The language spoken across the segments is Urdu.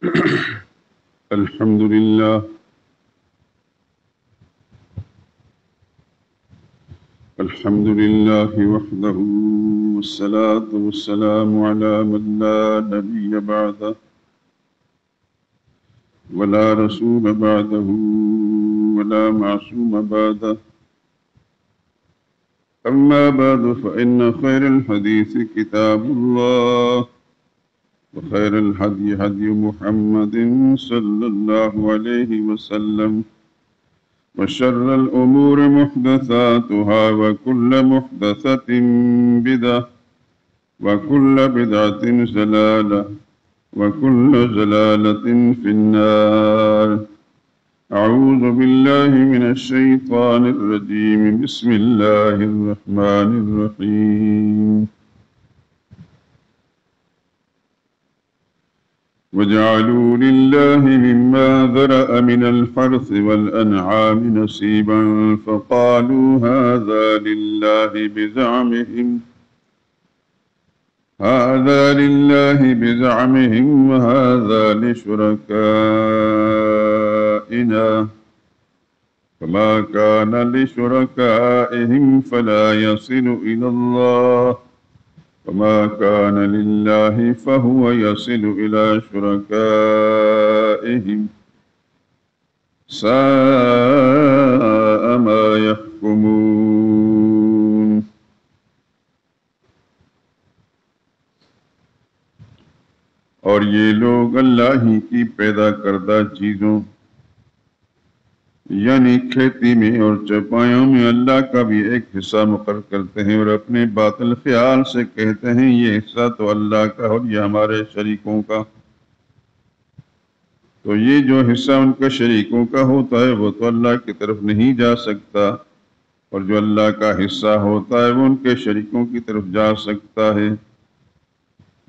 الحمد لله وحده، والصلاة والسلام على من لا نبي بعده ولا رسول بعده ولا معصوم بعده. أما بعد، فإن خير الحديث كتاب الله، وخير الهدي هدي محمد صلى الله عليه وسلم، وشر الأمور محدثاتها، وكل محدثة بدعة، وكل بدعة ضلالة، وكل ضلالة في النار. أعوذ بالله من الشيطان الرجيم. بسم الله الرحمن الرحيم. وجعلوا لله مما ذرأ من الحرث والأنعام نصيبا، فقالوا هذا لله بزعمهم وهذا لشركائنا، فما كان لشركائهم فلا يصل إلى الله، وما كان لله فهو يصل إلى شركائهم، ساء ما يحكمون. اور یہ لوگ اللہ ہی کی پیدا کردہ چیزوں یعنی کھیتی میں اور چوپایوں میں اللہ کا بھی ایک حصہ مقرر کرتے ہیں، اور اپنے باطل خیال سے کہتے ہیں یہ حصہ تو اللہ کا اور یہ ہمارے شریکوں کا. تو یہ جو حصہ ان کے شریکوں کا ہوتا ہے وہ تو اللہ کی طرف نہیں جا سکتا، اور جو اللہ کا حصہ ہوتا ہے وہ ان کے شریکوں کی طرف جا سکتا ہے.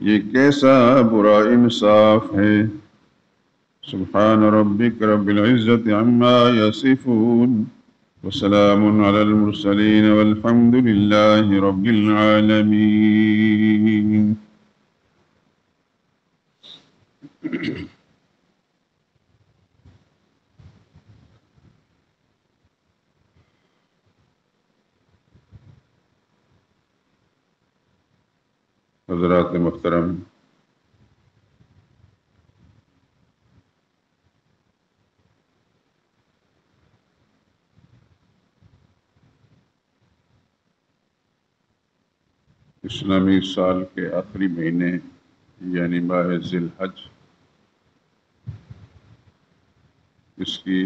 یہ کیسا برا انصاف ہے. سبحان ربک رب العزت عما یصفون، وسلام علی المرسلین، والحمد للہ رب العالمین. حضرات محترم، اسلامی سال کے آخری مہینے یعنی ماہ ذی الحج، اس کی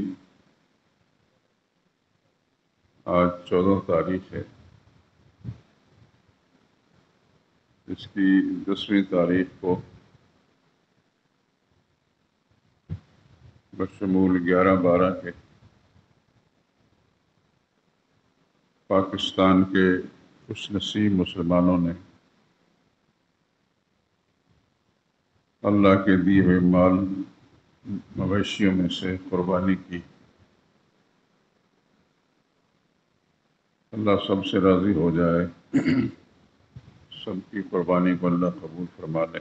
آج 14 تاریخ ہے. اس کی 10ویں تاریخ کو بشمول 11-12 کے پاکستان کے خوش نصیب مسلمانوں نے اللہ کے دیے ہوئے مال مویشیوں میں سے قربانی کی. اللہ سب سے راضی ہو جائے، سب کی قربانی کو اللہ قبول فرما لے.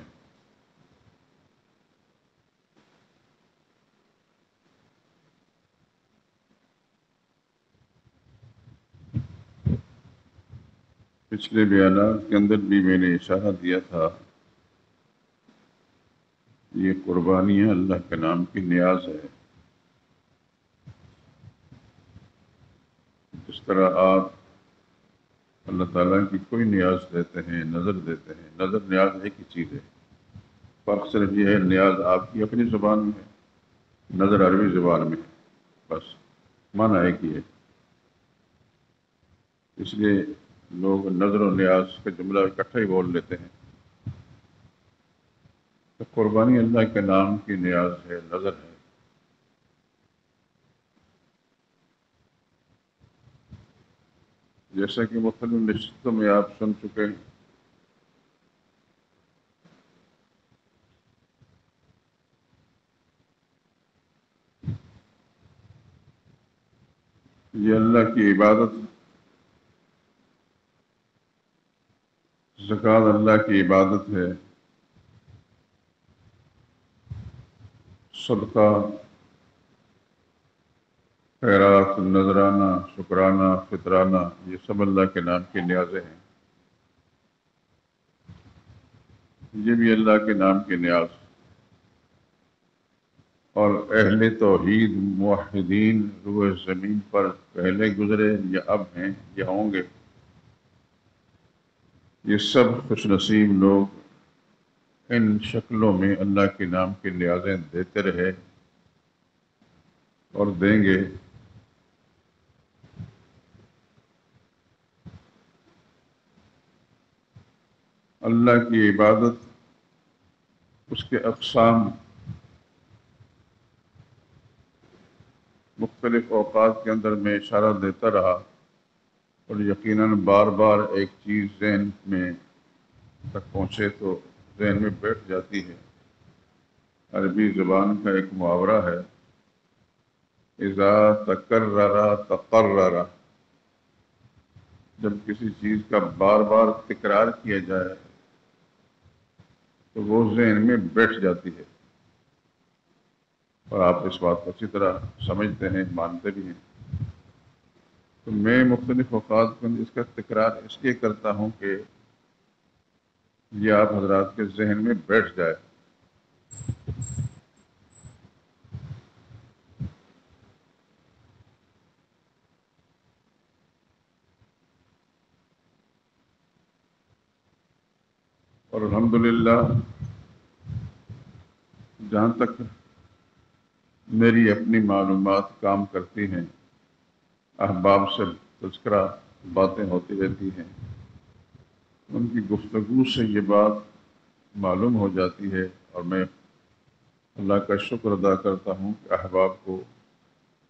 پچھلے بیانات کے اندر بھی میں نے اشارہ دیا تھا، یہ قربانیاں اللہ کے نام کی نیاز ہے. جس طرح آپ اللہ تعالیٰ کی کوئی نیاز دیتے ہیں، نظر دیتے ہیں، نظر نیاز ایک ہی چیز ہے. فرق صرف یہ ہے نیاز آپ کی اپنی زبان میں ہے، نظر عربی زبان میں ہے، بس معنی ایک ہی ہے. اس لیے لوگ نظر و نیاز کا جملہ اکٹھا ہی بول لیتے ہیں. تو قربانی اللہ کے نام کی نیاز ہے، نظر ہے. جیسا کہ مختلف نشستوں میں آپ سن چکے ہیں، یہ اللہ کی عبادت، زکوٰۃ اللہ کی عبادت ہے. صدقہ، خیرات، نذرانہ، شکرانہ، فطرانہ، یہ سب اللہ کے نام کی نیازیں ہیں۔ یہ بھی اللہ کے نام کی نیاز، اور اہل توحید موحدین روئے زمین پر پہلے گزرے یا اب ہیں یا ہوں گے، یہ سب خوش نصیب لوگ ان شکلوں میں اللہ کے نام کی نیازیں دیتے رہے اور دیں گے۔ اللہ کی عبادت، اس کے اقسام مختلف اوقات کے اندر میں اشارہ دیتا رہا، اور یقیناً بار بار ایک چیز ذہن میں تک پہنچے تو ذہن میں بیٹھ جاتی ہے۔ عربی زبان کا ایک محاورہ ہے، اذا تکرر تقرر، جب کسی چیز کا بار بار تکرار کیا جائے تو وہ ذہن میں بیٹھ جاتی ہے، اور آپ اس بات کو اچھی طرح سمجھتے ہیں، مانتے بھی ہیں۔ تو میں مختلف اوقات میں اس کا تکرار اس لیے کرتا ہوں کہ یہ آپ حضرات کے ذہن میں بیٹھ جائے۔ اور الحمدللہ جہاں تک میری اپنی معلومات کام کرتی ہیں، احباب سے تذکرہ باتیں ہوتی رہتی ہیں، ان کی گفتگو سے یہ بات معلوم ہو جاتی ہے، اور میں اللہ کا شکر ادا کرتا ہوں کہ احباب کو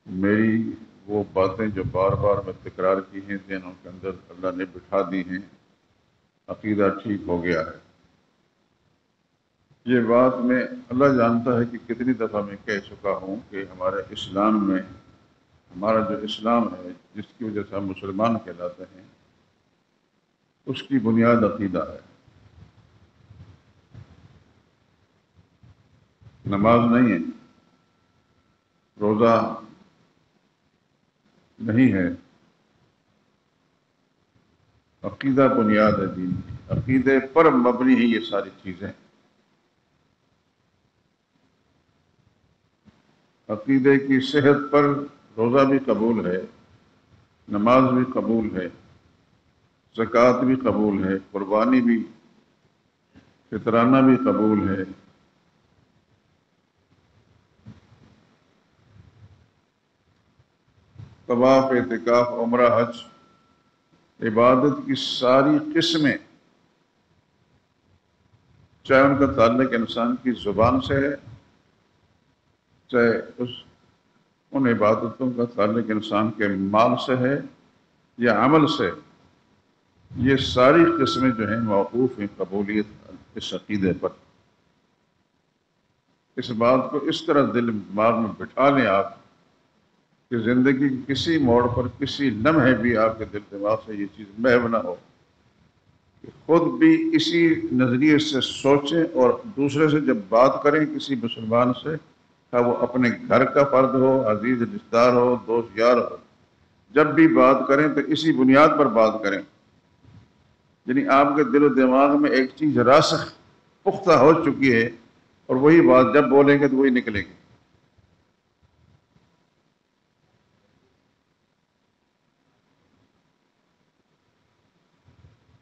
میری وہ باتیں جو بار بار میں تکرار کی ہیں ذہنوں کے اندر اللہ نے بٹھا دی ہیں، عقیدہ ٹھیک ہو گیا ہے۔ یہ بات میں اللہ جانتا ہے کہ کتنی دفعہ میں کہہ چکا ہوں کہ ہمارے اسلام میں، ہمارا جو اسلام ہے جس کی وجہ سے ہم مسلمان کہلاتے ہیں، اس کی بنیاد عقیدہ ہے۔ نماز نہیں ہے، روزہ نہیں ہے، عقیدہ بنیاد ہے دین کی، عقیدے پر مبنی ہے یہ ساری چیزیں۔ عقیدے کی صحت پر روزہ بھی قبول ہے، نماز بھی قبول ہے، زکوٰۃ بھی قبول ہے، قربانی بھی، فطرانہ بھی قبول ہے۔ طواف، اعتکاف، عمرہ، حج، عبادت کی ساری قسمیں، چاہے ان کا تعلق انسان کی زبان سے ہے، چاہے ان عبادتوں کا تعلق انسان کے مال سے ہے یا عمل سے، یہ ساری قسمیں جو ہیں موقوف ہیں قبولیت اس عقیدے پر۔ اس بات کو اس طرح دل دماغ میں بٹھا لیں آپ کہ زندگی کی کسی موڑ پر، کسی لمحے بھی آپ کے دل دماغ سے یہ چیز محو نہ ہو، کہ خود بھی اسی نظریے سے سوچیں، اور دوسرے سے جب بات کریں کسی مسلمان سے، چاہے وہ اپنے گھر کا فرد ہو، عزیز رشتہ دار ہو، دوست یار ہو، جب بھی بات کریں تو اسی بنیاد پر بات کریں، یعنی آپ کے دل و دماغ میں ایک چیز راسخ پختہ ہو چکی ہے، اور وہی بات جب بولیں گے تو وہی نکلے گی۔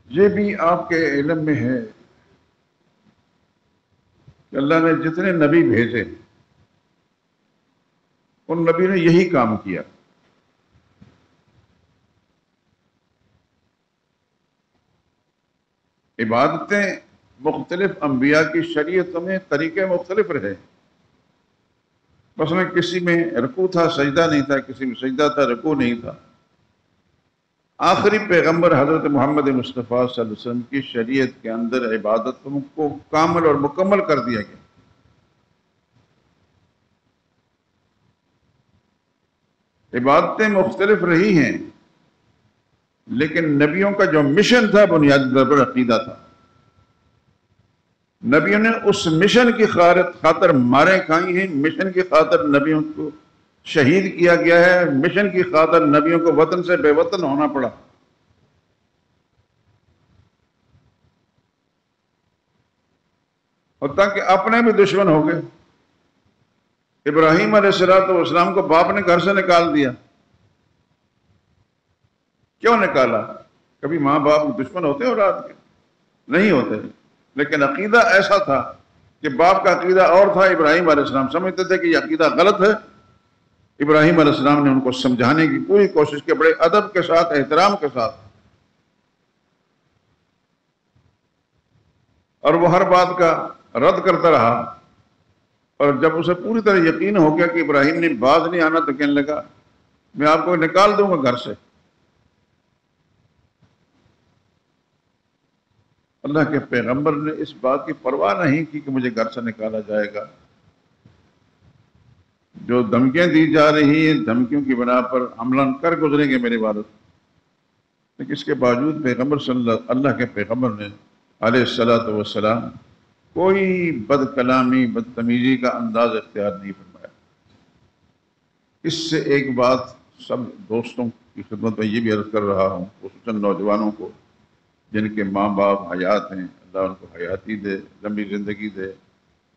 یہ بھی آپ کے علم میں ہے کہ اللہ نے جتنے نبی بھیجے ان نبی نے یہی کام کیا۔ عبادتیں مختلف انبیاء کی شریعت میں طریقے مختلف رہے، مثلا کسی میں رکوع تھا سجدہ نہیں تھا، کسی میں سجدہ تھا رکوع نہیں تھا۔ آخری پیغمبر حضرت محمد مصطفیٰ صلی اللہ علیہ وسلم کی شریعت کے اندر عبادتوں کو کامل اور مکمل کر دیا گیا۔ عبادتیں مختلف رہی ہیں، لیکن نبیوں کا جو مشن تھا بنیادی طور پر عقیدہ تھا۔ نبیوں نے اس مشن کی خاطر ماریں کھائی ہیں، مشن کی خاطر نبیوں کو شہید کیا گیا ہے، مشن کی خاطر نبیوں کو وطن سے بے وطن ہونا پڑا۔ حتیٰ کہ اپنے بھی دشمن ہو گئے۔ ابراہیم علیہ السلام کو باپ نے گھر سے نکال دیا۔ کیوں نکالا؟ کبھی ماں باپ دشمن ہوتے ہیں اولاد کے؟ نہیں ہوتے، لیکن عقیدہ ایسا تھا کہ باپ کا عقیدہ اور تھا، ابراہیم علیہ السلام سمجھتے تھے کہ یہ عقیدہ غلط ہے۔ ابراہیم علیہ السلام نے ان کو سمجھانے کی پوری کوشش کی، بڑے ادب کے ساتھ، احترام کے ساتھ، اور وہ ہر بات کا رد کرتا رہا۔ اور جب اسے پوری طرح یقین ہو گیا کہ ابراہیم نے باز نہیں آنا، تو کہنے لگا میں آپ کو نکال دوں گا گھر سے۔ اللہ کے پیغمبر نے اس بات کی پرواہ نہیں کی کہ مجھے گھر سے نکالا جائے گا۔ جو دھمکیاں دی جا رہی ہیں، دھمکیوں کی بنا پر عملاً کر گزریں گے میرے والد، لیکن اس کے باوجود پیغمبر اللہ کے پیغمبر نے علیہ السلام کوئی بد کلامی، بدتمیزی کا انداز اختیار نہیں فرمایا۔ اس سے ایک بات سب دوستوں کی خدمت میں یہ بھی عرض کر رہا ہوں، خصوصاً نوجوانوں کو جن کے ماں باپ حیات ہیں، اللہ ان کو حیاتی دے، لمبی زندگی دے،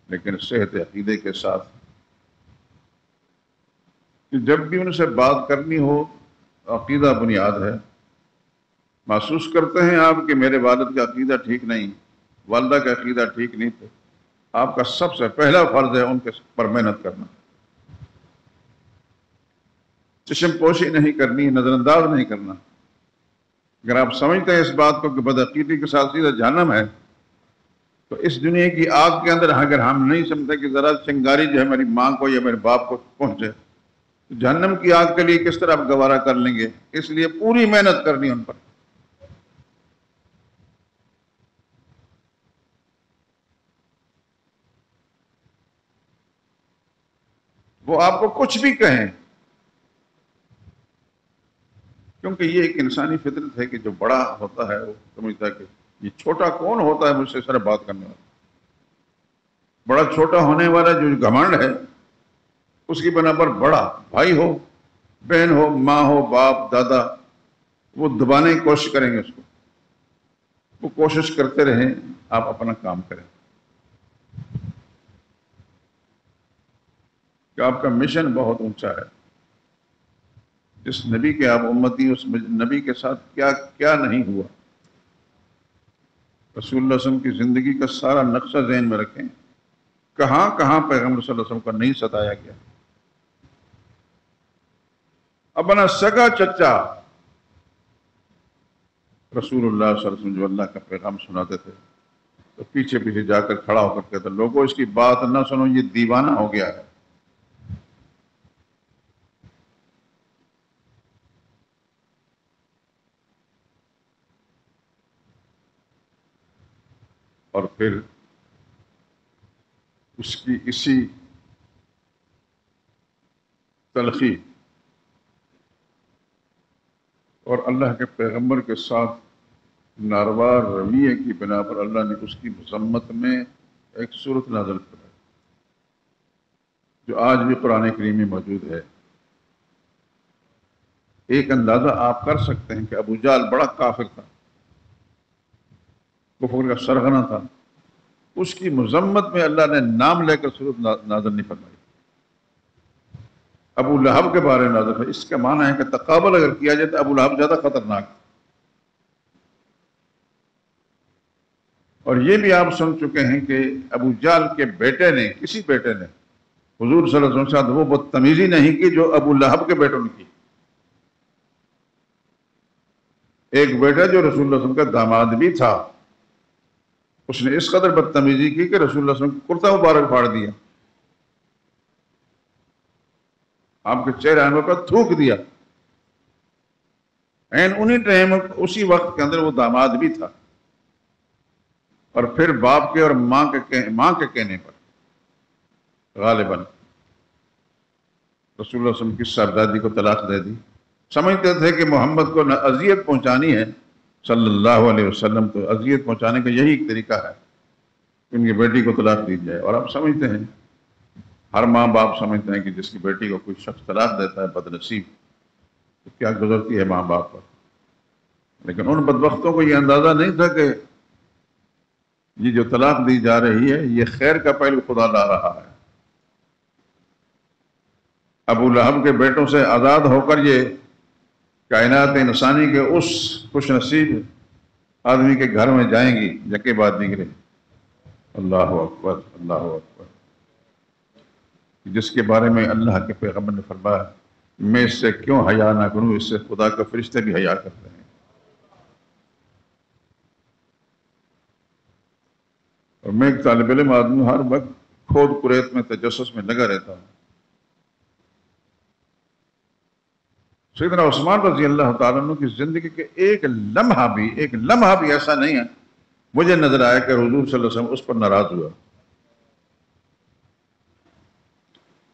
لیکن صحت عقیدے کے ساتھ، کہ جب بھی ان سے بات کرنی ہو، عقیدہ بنیاد ہے۔ محسوس کرتے ہیں آپ کہ میرے والد کا عقیدہ ٹھیک نہیں، والدہ کا عقیدہ ٹھیک نہیں، تو آپ کا سب سے پہلا فرض ہے ان کے پر محنت کرنا، چشم پوشی نہیں کرنی، نظر انداز نہیں کرنا۔ اگر آپ سمجھتے ہیں اس بات کو کہ بدعقیدی کے ساتھ سیدھا جہنم ہے، تو اس دنیا کی آگ کے اندر اگر ہم نہیں سمجھتے کہ ذرا چنگاری جو ہے میری ماں کو یا میرے باپ کو پہنچے، تو جہنم کی آگ کے لیے کس طرح آپ گوارا کر لیں گے؟ اس لیے پوری محنت کرنی ان پر۔ وہ آپ کو کچھ بھی کہیں، کیونکہ یہ ایک انسانی فطرت ہے کہ جو بڑا ہوتا ہے وہ سمجھتا ہے کہ یہ چھوٹا کون ہوتا ہے مجھ سے صرف بات کرنے والا۔ بڑا چھوٹا ہونے والا جو گھمنڈ ہے، اس کی بنا پر بڑا بھائی ہو، بہن ہو، ماں ہو، باپ، دادا، وہ دبانے کی کوشش کریں گے اس کو۔ وہ کوشش کرتے رہیں، آپ اپنا کام کریں کہ آپ کا مشن بہت اونچا ہے۔ جس نبی کے آپ امتی، اس نبی کے ساتھ کیا کیا نہیں ہوا۔ رسول اللہ صلی اللہ علیہ وسلم کی زندگی کا سارا نقشہ ذہن میں رکھیں، کہاں کہاں پیغمبر صلی اللہ علیہ وسلم کا نہیں ستایا گیا۔ اپنا سگا چچا رسول اللہ صلی اللہ علیہ وسلم جو اللہ کا پیغام سناتے تھے، تو پیچھے پیچھے جا کر کھڑا ہو کر کہتے لوگوں اس کی بات نہ سنو، یہ دیوانہ ہو گیا ہے۔ اور پھر اس کی اسی تلخی اور اللہ کے پیغمبر کے ساتھ ناروا رویے کی بنا پر اللہ نے اس کی مذمت میں ایک سورت نازل کرائی، جو آج بھی قرآن کریم میں موجود ہے۔ ایک اندازہ آپ کر سکتے ہیں کہ ابو جہل بڑا کافر تھا، کفر کا سرغنہ تھا، اس کی مذمت میں اللہ نے نام لے کر سورت نازل نہیں فرمائی۔ ابو لہب کے بارے میں نازل ہے۔ اس کا معنی ہے کہ تقابل اگر کیا جائے تو ابو لہب زیادہ خطرناک ہے۔ اور یہ بھی آپ سن چکے ہیں کہ ابو جہل کے بیٹے نے، کسی بیٹے نے حضور صلی اللہ علیہ وسلم کے ساتھ وہ بدتمیزی نہیں کی جو ابو لہب کے بیٹوں نے کی۔ ایک بیٹا جو رسول اللہ صلی اللہ علیہ وسلم کا داماد بھی تھا، اس نے اس قدر بدتمیزی کی کہ رسول اللہ صلی اللہ علیہ وسلم کو کرتا مبارک پھاڑ دیا، آپ کے چہرے انور پر تھوک دیا۔ انہی ٹائم اسی وقت کے اندر وہ داماد بھی تھا، اور پھر باپ کے اور ماں کے کہنے پر غالباً رسول اللہ صلی اللہ علیہ وسلم کی صاحبزادی کو طلاق دے دی۔ سمجھتے تھے کہ محمد کو نہ اذیت پہنچانی ہے صلی اللہ علیہ وسلم، تو اذیت پہنچانے کا یہی ایک طریقہ ہے کہ ان کی بیٹی کو طلاق دی جائے. اور آپ سمجھتے ہیں، ہر ماں باپ سمجھتے ہیں کہ جس کی بیٹی کو کوئی شخص طلاق دیتا ہے بد نصیب، تو کیا گزرتی ہے ماں باپ پر. لیکن ان بدبختوں کو یہ اندازہ نہیں تھا کہ یہ جو طلاق دی جا رہی ہے یہ خیر کا پہلو خدا لا رہا ہے. ابو لہب کے بیٹوں سے آزاد ہو کر یہ کائنات انسانی کے اس خوش نصیب آدمی کے گھر میں جائیں گی یکے بعد دیگرے. اللہ اکبر، اللہ اکبر. جس کے بارے میں اللہ کے پیغمبر نے فرمایا میں اس سے کیوں حیا نہ کروں، اس سے خدا کے فرشتے بھی حیا کرتے ہیں. اور میں ایک طالب علم آدمی ہر وقت کھود کریت میں تجسس میں لگا رہتا ہوں. سیدنا عثمان رضی اللہ تعالیٰ عنہ کی زندگی کے ایک لمحہ بھی ایسا نہیں ہے مجھے نظر آیا کہ حضور صلی اللہ علیہ وسلم اس پر ناراض ہوا.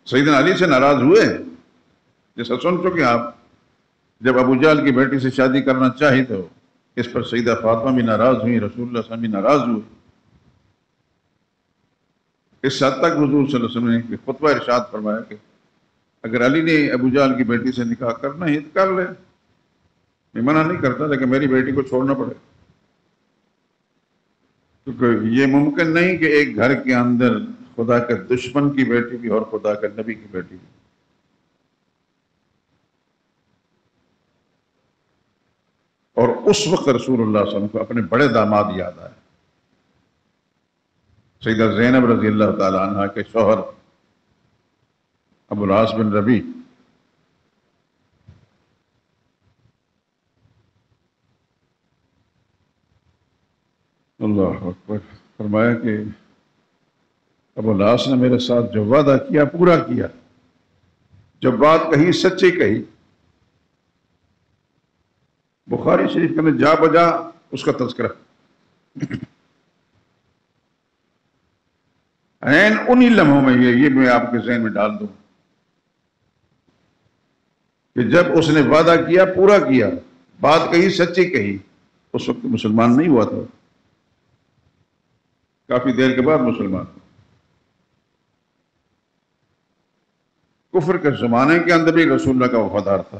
سیدنا علی سے ناراض ہوئے، جیسا سن چکے آپ، جب ابو جہل کی بیٹی سے شادی کرنا چاہی تو اس پر سیدہ فاطمہ بھی ناراض ہوئی، رسول اللہ صلی اللہ علیہ وسلم بھی ناراض ہوئے. اس حد تک حضور صلی اللہ علیہ وسلم نے خطبہ ارشاد فرمایا کہ اگر علی نے ابو جہل کی بیٹی سے نکاح کرنا ہے تو کر لے، میں منع نہیں کرتا، لیکن میری بیٹی کو چھوڑنا پڑے. کیونکہ یہ ممکن نہیں کہ ایک گھر کے اندر خدا کے دشمن کی بیٹی بھی اور خدا کے نبی کی بیٹی بھی. اور اس وقت رسول اللہ صلی اللہ علیہ وسلم کو اپنے بڑے داماد یاد آئے، سیدہ زینب رضی اللہ تعالی عنہ کے شوہر ابو العاص بن ربیع. اللہ اکبر. فرمایا کہ ابو العاص نے میرے ساتھ جو وعدہ کیا پورا کیا، جو بات کہی سچی کہی. بخاری شریف کے اندر جا بجا اس کا تذکرہ. عین انہی لمحوں میں یہ میں آپ کے ذہن میں ڈال دوں کہ جب اس نے وعدہ کیا پورا کیا، بات کہی سچی کہی. اس وقت مسلمان نہیں ہوا تھا، کافی دیر کے بعد مسلمان. کفر کے زمانے کے اندر بھی رسول اللہ کا وفادار تھا.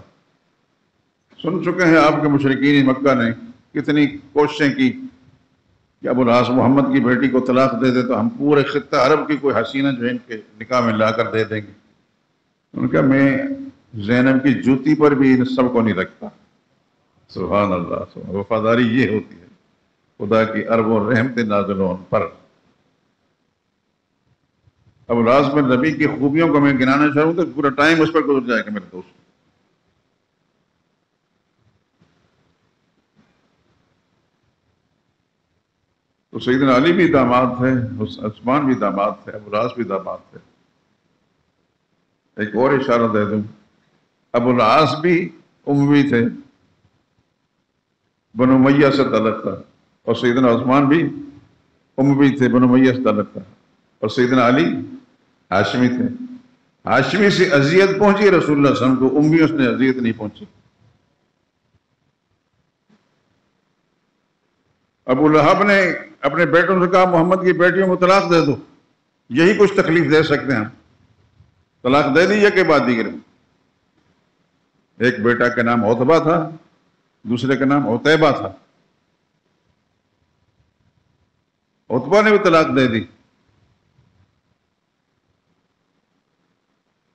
سن چکے ہیں آپ کے مشرکین مکہ نے کتنی کوششیں کی کہ ابو العاص محمد کی بیٹی کو طلاق دے دے تو ہم پورے خطہ عرب کی کوئی حسینہ جو ہے ان کے نکاح میں لا کر دے دیں گے. ان کا میں زینب کی جوتی پر بھی ان سب کو نہیں رکھتا. سبحان اللہ. وفاداری یہ ہوتی ہے خدا کی ارب و رحمت نازل ان پر. ابو العاص بن ربیع کی خوبیوں کو میں گنانا چاہوں تو پورا ٹائم اس پر گزر جائے گا میرے دوست. تو سیدنا علی بھی داماد تھے، عثمان بھی داماد تھے، ابو العاص بھی داماد تھے. ایک اور اشارہ دے دوں، ابو العاص بھی اموی تھے، بنو امیہ سے تعلق تھا. اور سیدنا عثمان بھی اموی تھے، بنو امیہ سے تعلق تھا. اور سیدنا علی ہاشمی تھے. ہاشمی سے اذیت پہنچی رسول اللہ صلی اللہ علیہ وسلم کو، امیوں سے اذیت نہیں پہنچی. ابو لہب نے اپنے بیٹوں سے کہا محمد کی بیٹیوں کو طلاق دے دو، یہی کچھ تکلیف دے سکتے ہیں. طلاق دے دی کہ بعد دیگر. ایک بیٹا کا نام عتبہ تھا، دوسرے کا نام عتیبہ تھا. عتبہ نے بھی طلاق دے دی.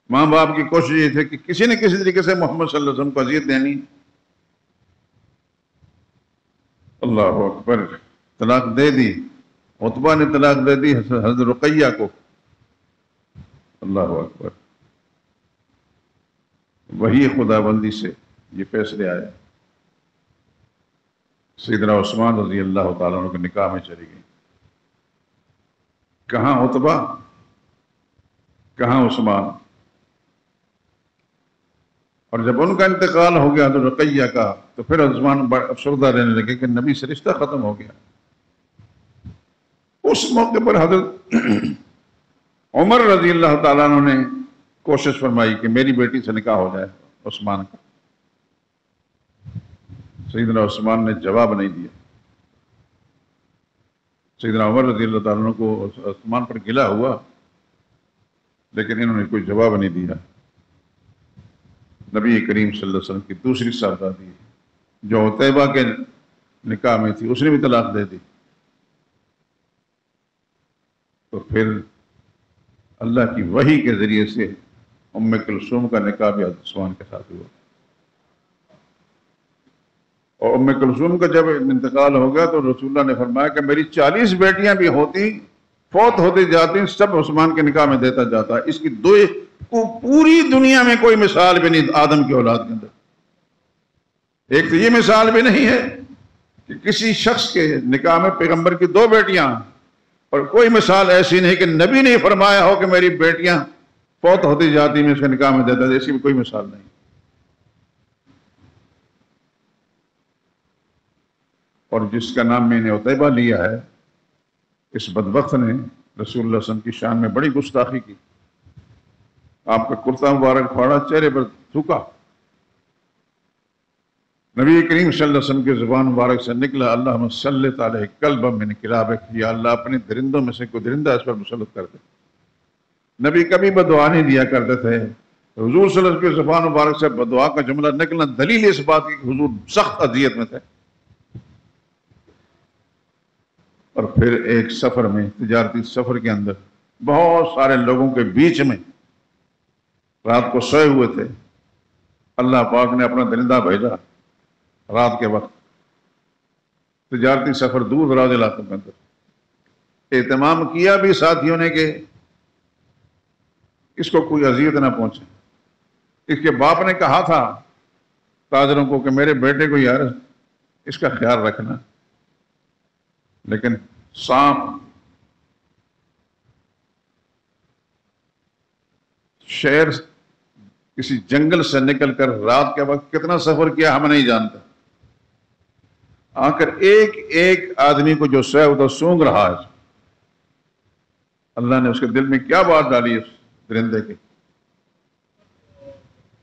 ماں باپ کی کوشش یہ تھی کہ کسی نہ کسی طریقے سے محمد صلی اللہ علیہ وسلم کو اذیت دینی. اللہ اکبر. طلاق دے دی. عتبہ نے طلاق دے دی حضرت رقیہ کو. اللہ اکبر. وہی خدا بندی سے یہ فیصلے آئے. سیدنا عثمان رضی اللہ تعالیٰ عنہ کے نکاح میں چلی گئی. کہاں عتبہ، کہاں عثمان. اور جب ان کا انتقال ہو گیا حضرت رقیہ کا تو پھر عثمان افسردہ رہنے لگے کہ نبی سے رشتہ ختم ہو گیا. اس موقع پر حضرت عمر رضی اللہ تعالیٰ عنہ نے کوشش فرمائی کہ میری بیٹی سے نکاح ہو جائے عثمان کا. سیدنا عثمان نے جواب نہیں دیا. سیدنا عمر رضی اللہ تعالیٰ عنہ کو عثمان پر گلا ہوا، لیکن انہوں نے کوئی جواب نہیں دیا۔ نبی کریم صلی اللہ علیہ وسلم کی دوسری صاحبزادی جو عتیبہ کے نکاح میں تھی، اس نے بھی طلاق دے دی۔ تو پھر اللہ کی وحی کے ذریعے سے ام کلثوم کا نکاح بھی حضرت عثمان کے ساتھ ہوا، اور ام کلثوم کا جب انتقال ہو گیا تو رسول اللہ نے فرمایا کہ میری 40 بیٹیاں بھی ہوتی، فوت ہوتی جاتی، سب عثمان کے نکاح میں دیتا جاتا۔ اس کی پوری دنیا میں کوئی مثال بھی نہیں آدم کی اولاد کے اندر۔ ایک تو یہ مثال بھی نہیں ہے کہ کسی شخص کے نکاح میں پیغمبر کی 2 بیٹیاں، اور کوئی مثال ایسی نہیں کہ نبی نے فرمایا ہو کہ میری بیٹیاں فوت ہوتی جاتی میں اس کے نکاح میں دیتا، ایسی بھی کوئی مثال نہیں۔ اور جس کا نام میں نے عتیبہ لیا ہے، اس بدبخت نے رسول اللہ صلی اللہ علیہ وسلم کی شان میں بڑی گستاخی کی۔ آپ کا کرتا مبارک پھاڑا، چہرے پر تھوکا۔ نبی کریم صلی اللہ علیہ وسلم کی زبان مبارک سے نکلا، اللہم سلط علیہ کلبا من کلابک، یا اللہ اپنے درندوں میں سے کوئی درندہ اس پر مسلط کر دے۔ نبی کبھی بدعا نہیں دیا کرتے تھے۔ حضور صلی اللہ علیہ وسلم کی زبان مبارک سے بدعا کا جملہ نکلنا دلیل اس بات کی کہ حضور سخت اذیت میں تھے۔ اور پھر ایک سفر میں، تجارتی سفر کے اندر، بہت سارے لوگوں کے بیچ میں رات کو سوئے ہوئے تھے، اللہ پاک نے اپنا درندہ بھیجا رات کے وقت۔ تجارتی سفر دور دراز علاقوں کے اندر اہتمام کیا بھی ساتھیوں نے کہ اس کو کوئی اذیت نہ پہنچے۔ اس کے باپ نے کہا تھا تاجروں کو کہ میرے بیٹے کو یار اس کا خیال رکھنا، لیکن سانپ شہر کسی جنگل سے نکل کر رات کے وقت کتنا سفر کیا ہم نہیں جانتے، آ کر ایک ایک آدمی کو جو سویا ہوتا سونگ رہا ہے۔ اللہ نے اس کے دل میں کیا بات ڈالی اس درندے کی،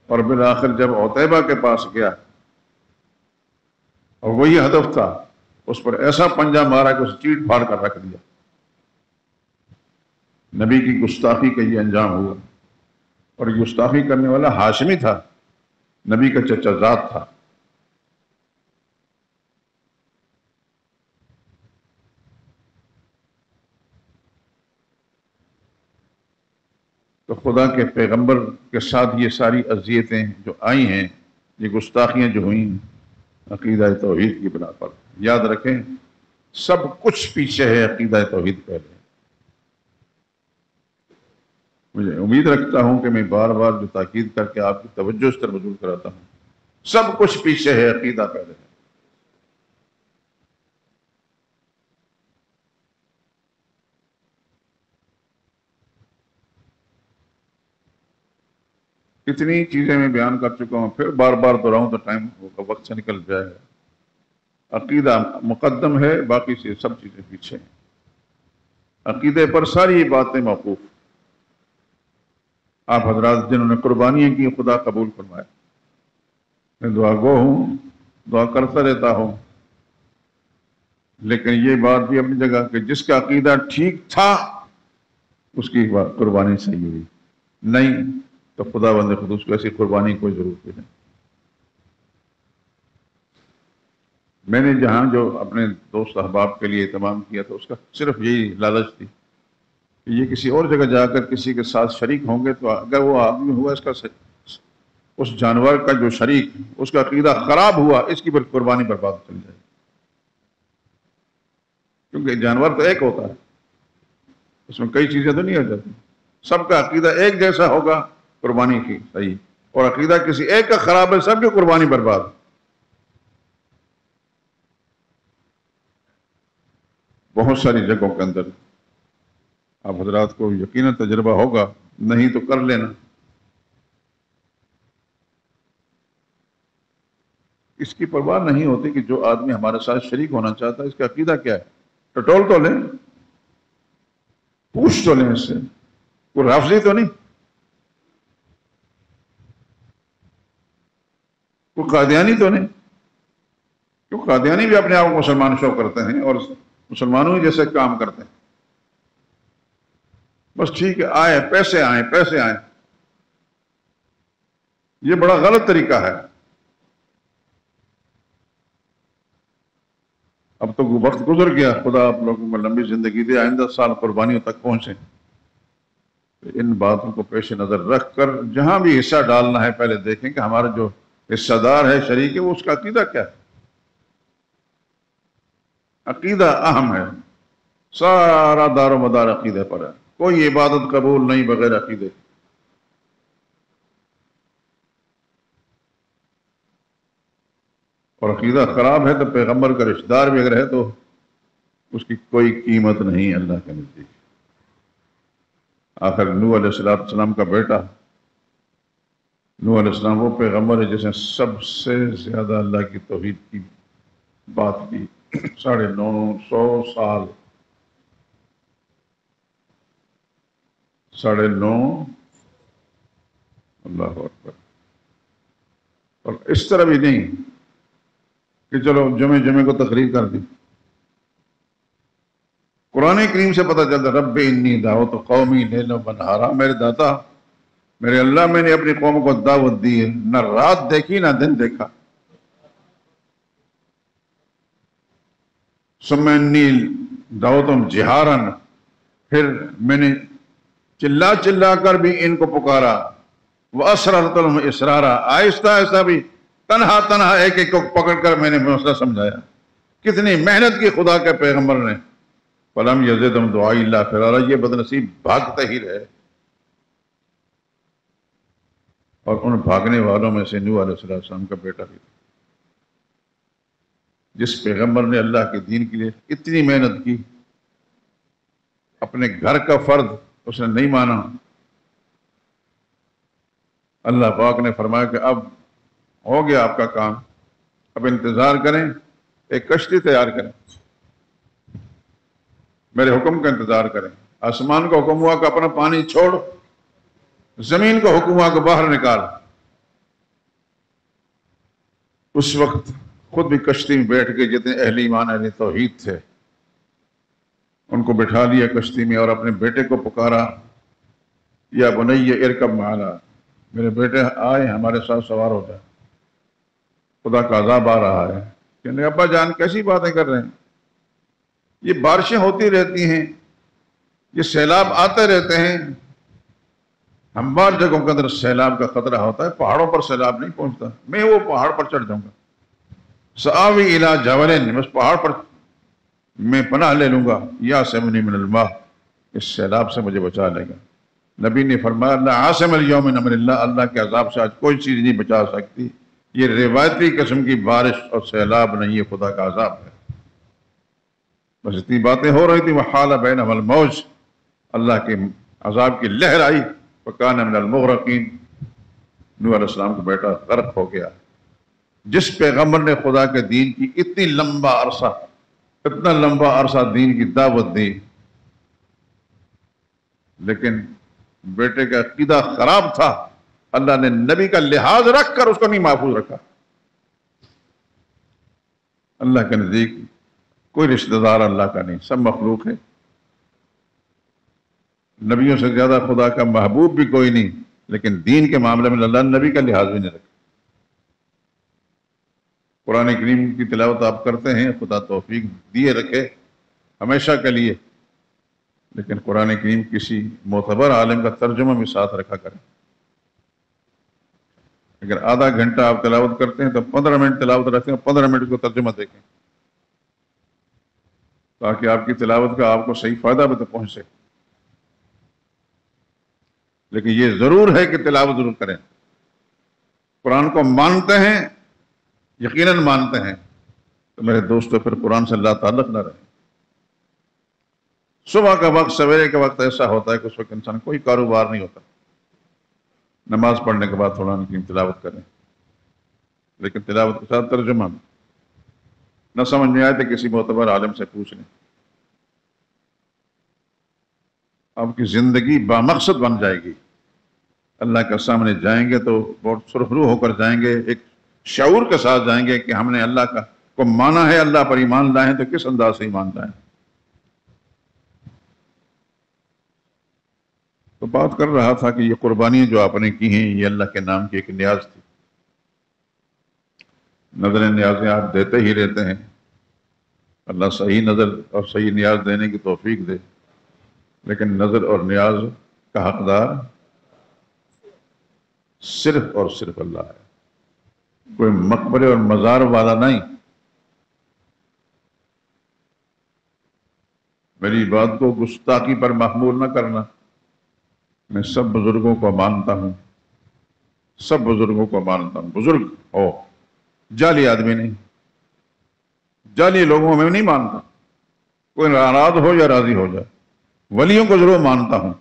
اور بالآخر جب عتیبہ کے پاس گیا اور وہی ہدف تھا، اس پر ایسا پنجہ مارا کہ اسے چیٹ پھاڑ کر رکھ دیا۔ نبی کی گستاخی کا یہ انجام ہوا، اور یہ گستاخی کرنے والا ہاشمی تھا، نبی کا چچا زاد تھا۔ تو خدا کے پیغمبر کے ساتھ یہ ساری اذیتیں جو آئی ہیں، یہ گستاخیاں جو ہوئیں عقیدہ توحید کی بنا پر، یاد رکھیں سب کچھ پیچھے ہے عقیدہ توحید پہلے۔ مجھے امید رکھتا ہوں کہ میں بار بار جو تاکید کر کے آپ کی توجہ اس طرف مبذول کراتا ہوں، سب کچھ پیچھے ہے، عقیدہ پہلے ہے۔ اتنی چیزیں میں بیان کر چکا ہوں، پھر بار بار دہراؤں تو ٹائم وقت سے نکل جائے گا۔ عقیدہ مقدم ہے، باقی سے سب چیزیں پیچھے ہیں۔ عقیدے پر ساری باتیں موقوف۔ آپ حضرات جنہوں نے قربانیاں کی، خدا قبول فرمائے۔ میں دعا گو ہوں، دعا کرتا رہتا ہوں، لیکن یہ بات بھی اپنی جگہ کہ جس کا عقیدہ ٹھیک تھا اس کی قربانی صحیح ہوئی، نہیں تو خدا بندے خود اس کو ایسی قربانی کوئی ضرورت نہیں۔ میں نے جہاں جو اپنے دوست احباب کے لیے اہتمام کیا تھا، اس کا صرف یہی لالچ تھی کہ یہ کسی اور جگہ جا کر کسی کے ساتھ شریک ہوں گے تو اگر وہ آدمی ہوا اس جانور کا جو شریک، اس کا عقیدہ خراب ہوا، اس کی قربانی برباد چل جائے، کیونکہ جانور تو ایک ہوتا ہے، اس میں کئی چیزیں تو نہیں آ جاتی۔ سب کا عقیدہ ایک جیسا ہوگا، قربانی کی صحیح، اور عقیدہ کسی ایک کا خراب ہے، سب کی قربانی برباد۔ بہت ساری جگہوں کے اندر آپ حضرات کو یقیناً تجربہ ہوگا، نہیں تو کر لینا۔ اس کی پرواہ نہیں ہوتی کہ جو آدمی ہمارے ساتھ شریک ہونا چاہتا ہے اس کا عقیدہ کیا ہے، ٹٹول تو لیں، پوچھ تو لیں، اس سے کوئی رافضی تو نہیں، کوئی قادیانی تو نہیں، کیوں قادیانی بھی اپنے آپ کو مسلمان شو کرتے ہیں اور مسلمانوں ہی جیسے کام کرتے ہیں، بس ٹھیک ہے آئے پیسے آئیں پیسے آئیں، یہ بڑا غلط طریقہ ہے۔ اب تو وقت گزر گیا، خدا آپ لوگوں کو لمبی زندگی دے، آئندہ سال قربانیوں تک پہنچیں۔ ان باتوں کو پیش نظر رکھ کر جہاں بھی حصہ ڈالنا ہے پہلے دیکھیں کہ ہمارا جو حصہ دار ہے، شریک ہے، وہ اس کا عقیدہ کیا ہے۔ عقیدہ اہم ہے، سارا دار و مدار عقیدے پر ہے، کوئی عبادت قبول نہیں بغیر عقیدے۔ اور عقیدہ خراب ہے تو پیغمبر کا رشتہ دار بھی اگر ہے تو اس کی کوئی قیمت نہیں اللہ کے نزدیک۔ آخر نوح علیہ السلام کا بیٹا نوح علیہ السلام وہ پیغمبر ہے جس نے سب سے زیادہ اللہ کی توحید کی بات کی، 950 سال، 9.5 اللہ اکبر۔ اور اس طرح بھی نہیں کہ چلو جمعے کو تقریر کر دی۔ قرآن کریم سے پتہ چلتا رب انی دعوت قومی لیلا و نہارا، میرے داتا میرے اللہ میں نے اپنی قوم کو دعوت دی ہے، نہ رات دیکھی نہ دن دیکھا۔ ثم انی دعوتہم جہارا، پھر میں نے چلا کر بھی ان کو پکارا، واسررت لہم اسرارا، آہستہ آہستہ بھی تنہا ایک ایک کو پکڑ کر میں نے مسئلہ سمجھایا۔ کتنی محنت کی خدا کے پیغمبر نے، فلم یزدہم دعائی الا فرارا، یہ بدنصیب بھاگتے ہی رہے۔ اور ان بھاگنے والوں میں سے نوح علیہ السلام کا بیٹا بھی تھا، جس پیغمبر نے اللہ کے دین کے لیے اتنی محنت کی، اپنے گھر کا فرد اس نے نہیں مانا۔ اللہ پاک نے فرمایا کہ اب ہو گیا آپ کا کام، اب انتظار کریں، ایک کشتی تیار کریں، میرے حکم کا انتظار کریں۔ آسمان کا حکم ہوا کہ اپنا پانی چھوڑ، زمین کا حکم ہوا کہ باہر نکال۔ اس وقت خود بھی کشتی میں بیٹھ کے جتنے اہل ایمان اہل توحید تھے ان کو بٹھا لیا کشتی میں، اور اپنے بیٹے کو پکارا، یا بنی ارکب معنا، میرے بیٹے آئے ہمارے ساتھ سوار ہو جائے، خدا کا عذاب آ رہا ہے۔ کہنے ابا جان کیسی باتیں کر رہے ہیں، یہ بارشیں ہوتی رہتی ہیں، یہ سیلاب آتے رہتے ہیں، ہموار جگہوں کے اندر سیلاب کا خطرہ ہوتا ہے، پہاڑوں پر سیلاب نہیں پہنچتا، میں وہ پہاڑ پر چڑھ جاؤں گا، سآوی الی جبل، اس پہاڑ پر میں پناہ لے لوں گا، یعصمنی من الماء، اس سیلاب سے مجھے بچا لے گا۔ نبی نے فرمایا لا عاصم اليوم من امر اللہ، اللہ کے عذاب سے آج کوئی چیز نہیں بچا سکتی، یہ روایتی قسم کی بارش اور سیلاب نہیں، یہ خدا کا عذاب ہے۔ بس اتنی باتیں ہو رہی تھی، وحال بینہم الموج، اللہ کے عذاب کی لہر آئی، فکان من المغرقین، نوح علیہ السلام کا بیٹا غرق ہو گیا۔ جس پیغمبر نے خدا کے دین کی اتنا لمبا عرصہ دین کی دعوت دی، لیکن بیٹے کا عقیدہ خراب تھا، اللہ نے نبی کا لحاظ رکھ کر اس کو نہیں محفوظ رکھا۔ اللہ کے نزدیک کوئی رشتہ دار اللہ کا نہیں، سب مخلوق ہے۔ نبیوں سے زیادہ خدا کا محبوب بھی کوئی نہیں، لیکن دین کے معاملے میں اللہ نے نبی کا لحاظ بھی نہیں رکھا۔ قرآن کریم کی تلاوت آپ کرتے ہیں، خدا توفیق دیے رکھے ہمیشہ کے لیے، لیکن قرآن کریم کسی معتبر عالم کا ترجمہ بھی ساتھ رکھا کریں۔ اگر آدھا گھنٹہ آپ تلاوت کرتے ہیں تو 15 منٹ تلاوت رکھتے ہیں، 15 منٹ کو ترجمہ دیکھیں، تاکہ آپ کی تلاوت کا آپ کو صحیح فائدہ بھی تو پہنچ سکے۔ لیکن یہ ضرور ہے کہ تلاوت ضرور کریں۔ قرآن کو مانتے ہیں، یقیناً مانتے ہیں، تو میرے دوستو پھر قرآن سے اللہ تعلق نہ رہے۔ صبح کا وقت، سویرے کا وقت ایسا ہوتا ہے کہ اس وقت انسان کوئی کاروبار نہیں ہوتا، نماز پڑھنے کے بعد قرآن کی تلاوت کریں، لیکن تلاوت کے ساتھ ترجمہ نہ سمجھ میں آئے تو کسی معتبر عالم سے پوچھ لیں، آپ کی زندگی بامقصد بن جائے گی۔ اللہ کے سامنے جائیں گے تو بہت سرخرو ہو کر جائیں گے، ایک شعور کے ساتھ جائیں گے کہ ہم نے اللہ کو مانا ہے، اللہ پر ایمان لائے ہیں تو کس انداز سے ایمان لائیں۔ تو بات کر رہا تھا کہ یہ قربانیاں جو آپ نے کی ہیں یہ اللہ کے نام کی ایک نیاز تھی. نظر نیازیں آپ دیتے ہی رہتے ہیں. اللہ صحیح نظر اور صحیح نیاز دینے کی توفیق دے، لیکن نظر اور نیاز کا حقدار صرف اور صرف اللہ ہے، کوئی مقبرے اور مزار والا نہیں. میری بات کو گستاخی پر محمول نہ کرنا. میں سب بزرگوں کو مانتا ہوں، سب بزرگوں کو مانتا ہوں. بزرگ ہو، جعلی آدمی نہیں، جعلی لوگوں میں نہیں مانتا. کوئی ناراض ہو یا راضی ہو جائے، ولیوں کو ضرور مانتا ہوں.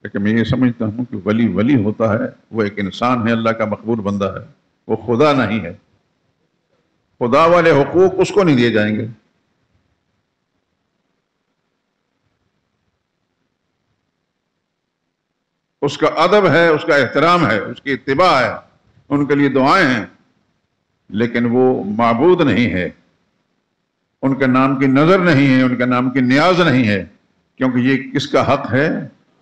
لیکن میں یہ سمجھتا ہوں کہ ولی ہوتا ہے، وہ ایک انسان ہے، اللہ کا مقبول بندہ ہے، وہ خدا نہیں ہے. خدا والے حقوق اس کو نہیں دیے جائیں گے. اس کا ادب ہے، اس کا احترام ہے، اس کی اتباع ہے، ان کے لیے دعائیں ہیں، لیکن وہ معبود نہیں ہے. ان کے نام کی نظر نہیں ہے، ان کے نام کی نیاز نہیں ہے، کیونکہ یہ کس کا حق ہے؟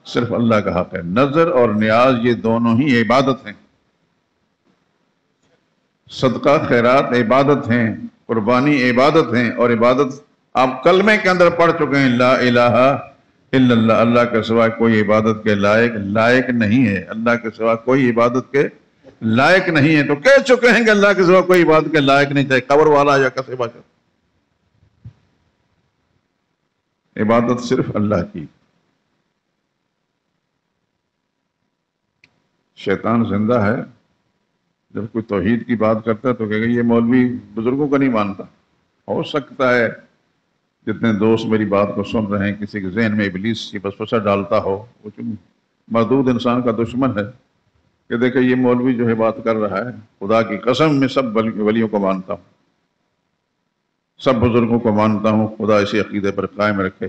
صرف اللہ کا حق ہے. نظر اور نیاز یہ دونوں ہی عبادت ہیں. صدقہ خیرات عبادت ہیں، قربانی عبادت ہیں، اور عبادت آپ کلمے کے اندر پڑھ چکے ہیں، لا الہ الا اللہ، اللہ کے سوا کوئی عبادت کے لائق نہیں ہے. اللہ کے سوا کوئی عبادت کے لائق نہیں ہے. تو کہہ چکے ہیں کہ اللہ کے سوا کوئی عبادت کے لائق نہیں، چاہے قبر والا یا کسے باشد. عبادت صرف اللہ کی. شیطان زندہ ہے. جب کوئی توحید کی بات کرتا ہے تو کہے گا یہ مولوی بزرگوں کا نہیں مانتا. ہو سکتا ہے جتنے دوست میری بات کو سن رہے ہیں کسی کے ذہن میں ابلیس کی وسوسہ ڈالتا ہو. وہ مردود انسان کا دشمن ہے کہ دیکھیں یہ مولوی جو ہے بات کر رہا ہے، خدا کی قسم میں سب ولیوں کو مانتا ہوں، سب بزرگوں کو مانتا ہوں. خدا اسی عقیدے پر قائم رکھے،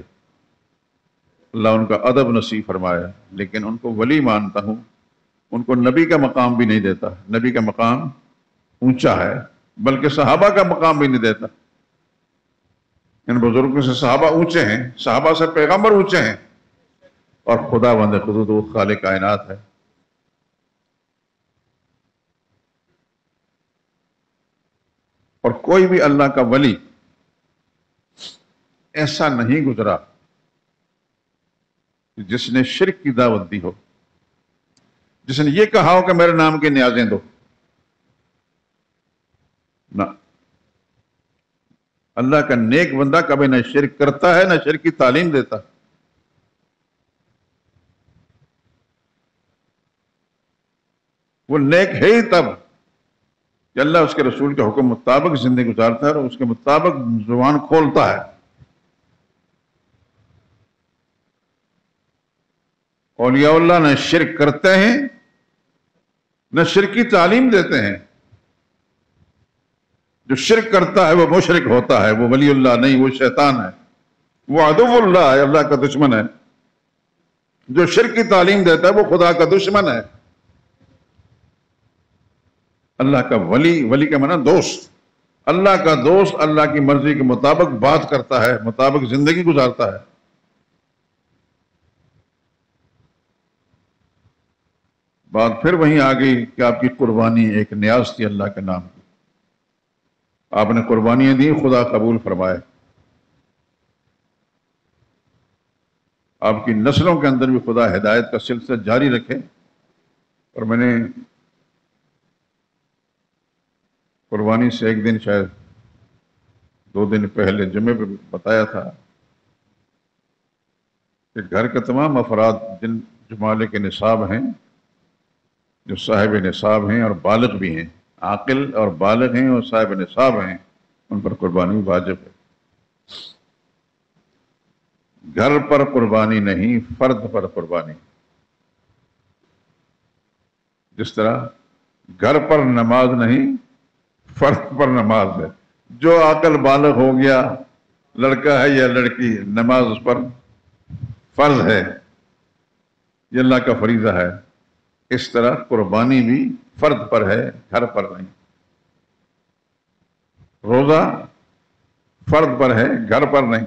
اللہ ان کا ادب نصیب فرمایا. لیکن ان کو ولی مانتا ہوں، ان کو نبی کا مقام بھی نہیں دیتا. نبی کا مقام اونچا ہے، بلکہ صحابہ کا مقام بھی نہیں دیتا. ان بزرگوں سے صحابہ اونچے ہیں، صحابہ سے پیغمبر اونچے ہیں، اور خدا بند خود وہ خالق کائنات ہے. اور کوئی بھی اللہ کا ولی ایسا نہیں گزرا جس نے شرک کی دعوت دی ہو، جس نے یہ کہا ہو کہ میرے نام کی نیازیں دو. نہ، اللہ کا نیک بندہ کبھی نہ شرک کرتا ہے، نہ شرک کی تعلیم دیتا. وہ نیک ہے ہی تب کہ اللہ اس کے رسول کے حکم مطابق زندگی گزارتا ہے اور اس کے مطابق زبان کھولتا ہے. اولیاء اللہ نہ شرک کرتے ہیں، نہ شرک کی تعلیم دیتے ہیں. جو شرک کرتا ہے وہ مشرک ہوتا ہے، وہ ولی اللہ نہیں، وہ شیطان ہے، وہ عدو اللہ ہے، اللہ کا دشمن ہے. جو شرک کی تعلیم دیتا ہے وہ خدا کا دشمن ہے. اللہ کا ولی کا معنی دوست. اللہ کا دوست اللہ کی مرضی کے مطابق بات کرتا ہے، مطابق زندگی گزارتا ہے. بات پھر وہیں آ گئی کہ آپ کی قربانی ایک نیاز تھی اللہ کے نام کی. آپ نے قربانیاں دی، خدا قبول فرمائے. آپ کی نسلوں کے اندر بھی خدا ہدایت کا سلسلہ جاری رکھے. اور میں نے قربانی سے ایک دن شاید 2 دن پہلے جمعے پہ بتایا تھا کہ گھر کے تمام افراد جن جو مالک نصاب ہیں، جو صاحب نصاب ہیں اور بالغ بھی ہیں، عاقل اور بالغ ہیں اور صاحب نصاب ہیں، ان پر قربانی واجب ہے. گھر پر قربانی نہیں، فرد پر قربانی. جس طرح گھر پر نماز نہیں، فرد پر نماز ہے. جو عاقل بالغ ہو گیا، لڑکا ہے یا لڑکی، نماز اس پر فرض ہے، یہ اللہ کا فریضہ ہے. اس طرح قربانی بھی فرد پر ہے، گھر پر نہیں. روزہ فرد پر ہے، گھر پر نہیں.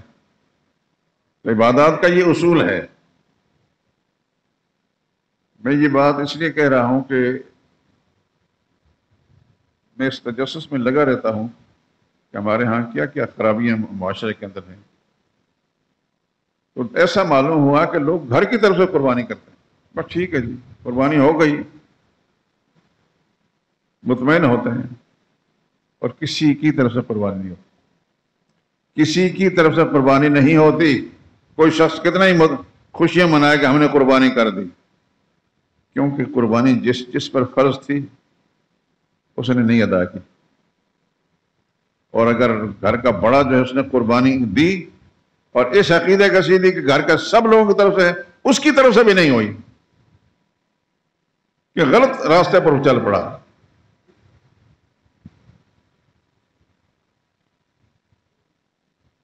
تو عبادات کا یہ اصول ہے میں یہ بات اس لیے کہہ رہا ہوں کہ میں اس تجسس میں لگا رہتا ہوں کہ ہمارے ہاں کیا کیا خرابیاں معاشرے کے اندر ہیں. تو ایسا معلوم ہوا کہ لوگ گھر کی طرف سے قربانی کرتے ہیں. بس ٹھیک ہے جی، قربانی ہو گئی، مطمئن ہوتے ہیں، اور کسی کی طرف سے قربانی نہیں ہوتی. کسی کی طرف سے قربانی نہیں ہوتی. کوئی شخص کتنا ہی خوشیاں منائے کہ ہم نے قربانی کر دی، کیونکہ قربانی جس پر فرض تھی اس نے نہیں ادا کی. اور اگر گھر کا بڑا جو ہے اس نے قربانی دی اور اس عقیدے کا سی دی کہ گھر کا سب لوگوں کی طرف سے ہے، اس کی طرف سے بھی نہیں ہوئی کہ غلط راستے پر چل پڑا.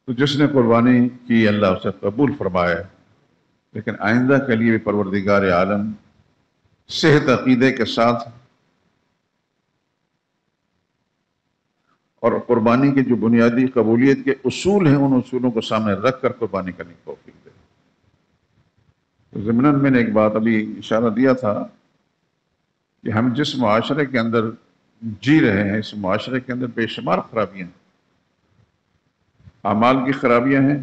تو جس نے قربانی کی اللہ اسے قبول فرمائے، لیکن آئندہ کے لیے بھی پروردگار عالم صحت عقیدے کے ساتھ اور قربانی کے جو بنیادی قبولیت کے اصول ہیں ان اصولوں کو سامنے رکھ کر قربانی کرنے کی توفیق دے. تو ضمناً میں نے ایک بات ابھی اشارہ دیا تھا کہ ہم جس معاشرے کے اندر جی رہے ہیں، اس معاشرے کے اندر بے شمار خرابیاں ہیں. اعمال کی خرابیاں ہیں،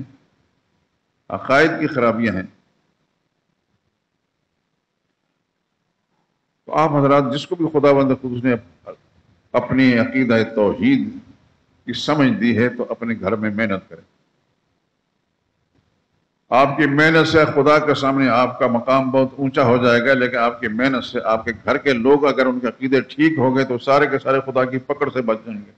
عقائد کی خرابیاں ہیں. تو آپ حضرات جس کو بھی خداوند خود نے اپنی عقیدہ توحید کی سمجھ دی ہے تو اپنے گھر میں محنت کریں. آپ کی محنت سے خدا کے سامنے آپ کا مقام بہت اونچا ہو جائے گا، لیکن آپ کی محنت سے آپ کے گھر کے لوگ اگر ان کے عقیدے ٹھیک ہو گئے تو سارے کے سارے خدا کی پکڑ سے بچ جائیں گے.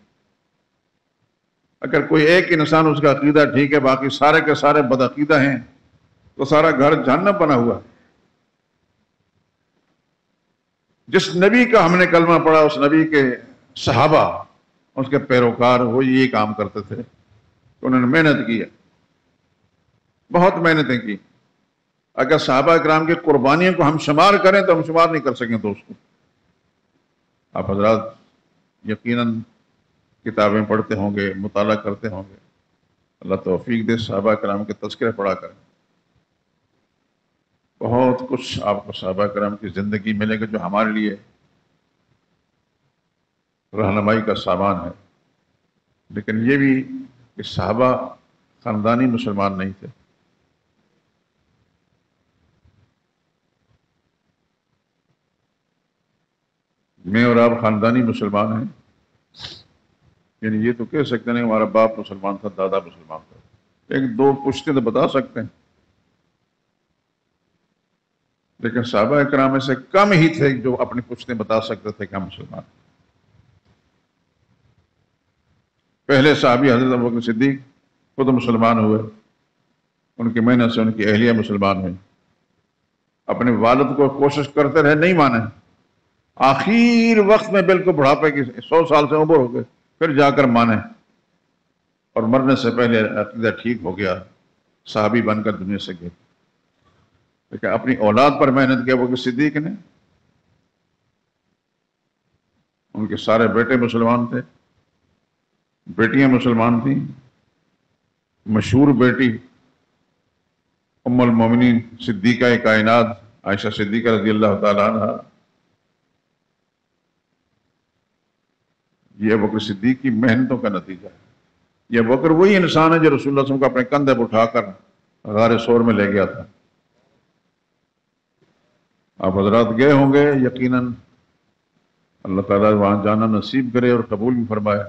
اگر کوئی ایک انسان اس کا عقیدہ ٹھیک ہے، باقی سارے کے سارے بدعقیدہ ہیں، تو سارا گھر جہنم بنا ہوا ہے. جس نبی کا ہم نے کلمہ پڑھا، اس نبی کے صحابہ، اس کے پیروکار، وہ یہ کام کرتے تھے کہ انہوں نے محنت کی ہے، بہت محنتیں کی. اگر صحابہ کرام کی قربانیوں کو ہم شمار کریں تو ہم شمار نہیں کر سکیں دوستوں. آپ حضرات یقیناً کتابیں پڑھتے ہوں گے، مطالعہ کرتے ہوں گے. اللہ توفیق دے صحابہ کرام کے تذکرے پڑھا کریں. بہت کچھ آپ کو صحابہ کرام کی زندگی ملے گا جو ہمارے لیے رہنمائی کا سامان ہے. لیکن یہ بھی کہ صحابہ خاندانی مسلمان نہیں تھے. میں اور آپ خاندانی مسلمان ہیں، یعنی یہ تو کہہ سکتے نہیں ہمارا باپ مسلمان تھا، دادا مسلمان تھا. ایک دو پشتے تو بتا سکتے ہیں، لیکن صحابہ کرام میں سے کم ہی تھے جو اپنی پشتے بتا سکتے تھے کہ ہم مسلمان ہیں. پہلے صحابی حضرت ابوبکر صدیق خود مسلمان ہوئے، ان کی محنت سے ان کی اہلیہ مسلمان ہوئی. اپنے والد کو کوشش کرتے رہے، نہیں مانے. آخر وقت میں بالکل بڑھاپے کی 100 سال سے عمر ہو گئے، پھر جا کر مانے، اور مرنے سے پہلے عقیدہ ٹھیک ہو گیا، صحابی بن کر دنیا سے گئے. لیکن اپنی اولاد پر محنت کیا ابوبکر صدیق نے. ان کے سارے بیٹے مسلمان تھے، بیٹیاں مسلمان تھیں. مشہور بیٹی ام المومنین صدیقہ کائنات عائشہ صدیقہ رضی اللہ تعالیٰ عنہ، یہ ابوبکر صدیق کی محنتوں کا نتیجہ ہے. یہ ابوبکر وہی انسان ہے جو رسول اللہ صلی اللہ علیہ وسلم کو اپنے کندھے پر اٹھا کر غار ثور میں لے گیا تھا. آپ حضرات گئے ہوں گے یقیناً، اللہ تعالیٰ وہاں جانا نصیب کرے اور قبول بھی فرمائے.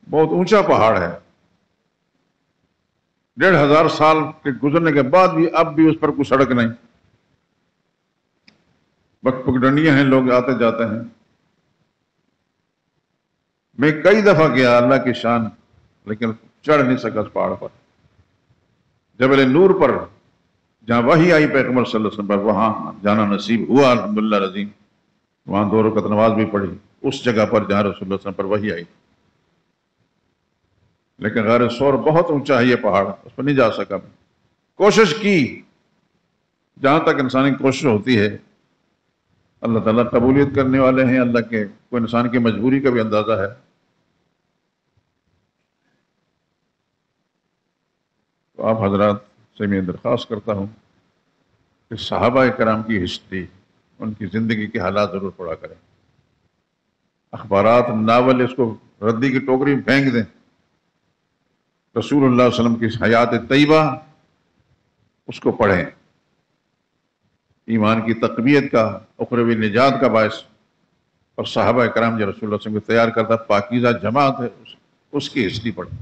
بہت اونچا پہاڑ ہے، 1500 سال کے گزرنے کے بعد بھی اب بھی اس پر کوئی سڑک نہیں، بک پگڈنڈیاں ہیں، لوگ آتے جاتے ہیں. میں کئی دفعہ گیا، اللہ کی شان، لیکن چڑھ نہیں سکا اس پہاڑ پر. جبل نور پر جہاں وحی آئی پیغمبر صلی اللہ علیہ وسلم پر، وہاں جانا نصیب ہوا الحمدللہ العظیم. وہاں 2 رکعت نماز بھی پڑھی اس جگہ پر جہاں رسول اللہ صلی اللہ علیہ وسلم پر وحی آئی. لیکن غار ثور بہت اونچا ہے، یہ پہاڑ، اس پر نہیں جا سکا. کوشش کی، جہاں تک انسانی کوشش ہوتی ہے. اللہ تعالیٰ قبولیت کرنے والے ہیں، اللہ کے کوئی انسان کی مجبوری کا بھی اندازہ ہے. تو آپ حضرات سے میں درخواست کرتا ہوں کہ صحابہ کرام کی ہسٹری ان کی زندگی کے حالات ضرور پڑھا کریں. اخبارات ناول اس کو ردی کی ٹوکری میں پھینک دیں. رسول اللہ صلی اللہ علیہ وسلم کی حیات طیبہ اس کو پڑھیں. ایمان کی تقویت کا، اخروی نجات کا باعث. اور صحابہ کرام جو رسول اللہ صلی اللہ علیہ وسلم کو تیار کرتا پاکیزہ جماعت ہے، اس کی ہسٹری پڑھیں.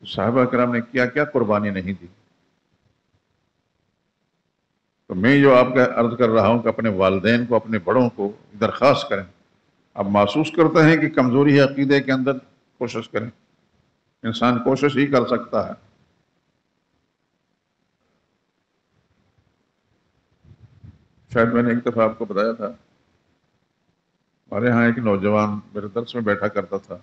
صحابہ کرام نے کیا کیا قربانی نہیں دی. تو میں جو آپ کا عرض کر رہا ہوں کہ اپنے والدین کو، اپنے بڑوں کو درخواست کریں. آپ محسوس کرتے ہیں کہ کمزوری ہے عقیدے کے اندر، کوشش کریں. انسان کوشش ہی کر سکتا ہے. شاید میں نے ایک دفعہ آپ کو بتایا تھا، ہمارے ہاں ایک نوجوان میرے درس میں بیٹھا کرتا تھا.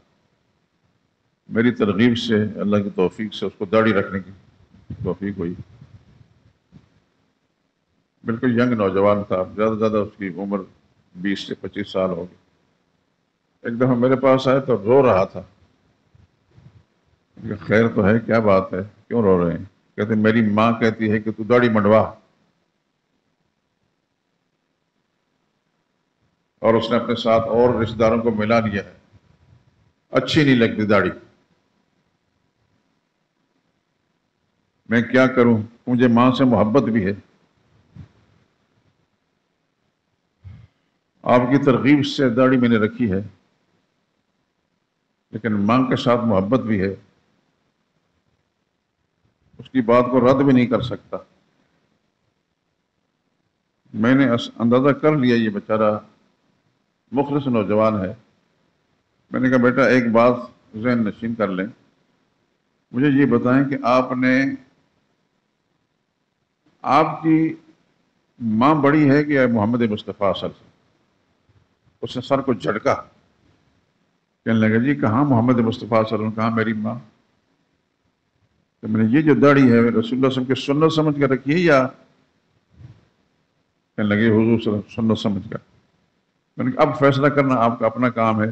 میری ترغیب سے، اللہ کی توفیق سے اس کو داڑھی رکھنے کی توفیق ہوئی. بالکل ینگ نوجوان تھا، زیادہ زیادہ اس کی عمر 20 سے 25 سال ہوگی. ایک دفعہ میرے پاس آئے تو رو رہا تھا. کہ خیر تو ہے، کیا بات ہے، کیوں رو رہے ہیں؟ کہتے میری ماں کہتی ہے کہ تو داڑھی منڈوا. اور اس نے اپنے ساتھ اور رشتہ داروں کو ملا لیا ہے. اچھی نہیں لگتی داڑھی. میں کیا کروں، مجھے ماں سے محبت بھی ہے. آپ کی ترغیب سے داڑھی میں نے رکھی ہے، لیکن ماں کے ساتھ محبت بھی ہے. اس کی بات کو رد بھی نہیں کر سکتا. میں نے اندازہ کر لیا یہ بیچارہ مخلص نوجوان ہے. میں نے کہا بیٹا ایک بات ذہن نشین کر لیں، مجھے یہ بتائیں کہ آپ کی ماں بڑی ہے کہ محمد مصطفیٰ صلی اللہ علیہ وسلم؟ اس نے سر کو جھٹکا. کہنے لگا جی کہاں محمد مصطفیٰ صلی اللہ علیہ وسلم، کہاں میری ماں؟ تو میں نے یہ جو داڑھی ہے رسول اللہ صلی اللہ علیہ وسلم کی سنت سمجھ کر رکھی ہے یا؟ کہنے لگے حضور صلی اللہ علیہ وسلم سنت سمجھ کر. میں نے کہا اب فیصلہ کرنا آپ کا اپنا کام ہے.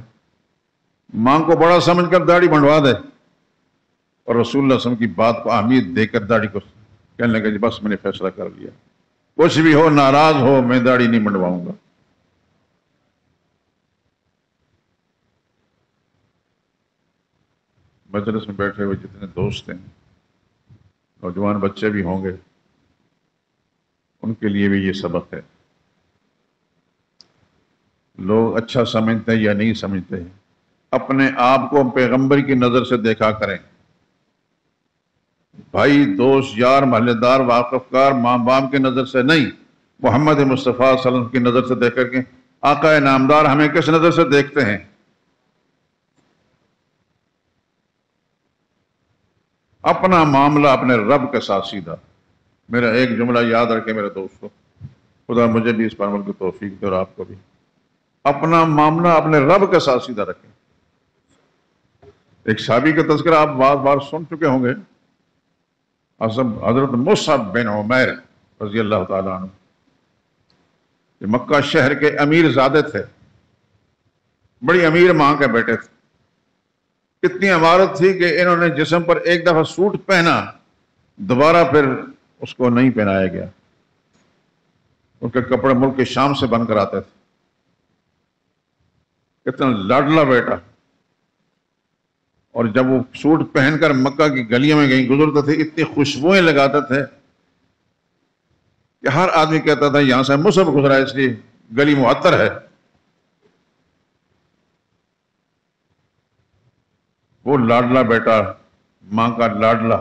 ماں کو بڑا سمجھ کر داڑھی بنڈوا دے، اور رسول اللہ صلی اللہ علیہ وسلم کی بات کو اہمیت دے کر داڑھی کو. کہنے لگا جی بس میں نے فیصلہ کر لیا، کچھ بھی ہو، ناراض ہو، میں داڑھی نہیں منڈواؤں گا. مجلس میں بیٹھے ہوئے جتنے دوست ہیں، نوجوان بچے بھی ہوں گے، ان کے لیے بھی یہ سبق ہے. لوگ اچھا سمجھتے ہیں یا نہیں سمجھتے ہیں، اپنے آپ کو پیغمبر کی نظر سے دیکھا کریں. بھائی، دوست، یار، محلے دار، واقف کار، ماں باپ کی نظر سے نہیں، محمد مصطفیٰ صلی اللہ علیہ وسلم کی نظر سے دیکھ کر کے آقا نامدار ہمیں کس نظر سے دیکھتے ہیں. اپنا معاملہ اپنے رب کے ساتھ سیدھا. میرا ایک جملہ یاد رکھے میرے دوستو، خدا مجھے بھی اس پر عمل کی توفیق دے اور آپ کو بھی. اپنا معاملہ اپنے رب کے ساتھ سیدھا رکھیں. ایک صحابی کا تذکرہ آپ بار بار سن چکے ہوں گے، حضرت مصعب بن عمیر رضی اللہ تعالیٰ عنہ. یہ مکہ شہر کے امیر زادے تھے، بڑی امیر ماں کے بیٹے تھے. اتنی عمارت تھی کہ انہوں نے جسم پر ایک دفعہ سوٹ پہنا، دوبارہ پھر اس کو نہیں پہنایا گیا. ان کے کپڑے ملک کے شام سے بن کر آتے تھے. اتنا لاڈلا بیٹا. اور جب وہ سوٹ پہن کر مکہ کی گلیوں میں کہیں گزرتے تھے، اتنی خوشبوئیں لگاتے تھے کہ ہر آدمی کہتا تھا یہاں سے مصعب گزرا اس لیے گلی معطر ہے. وہ لاڈلا بیٹا، ماں کا لاڈلا،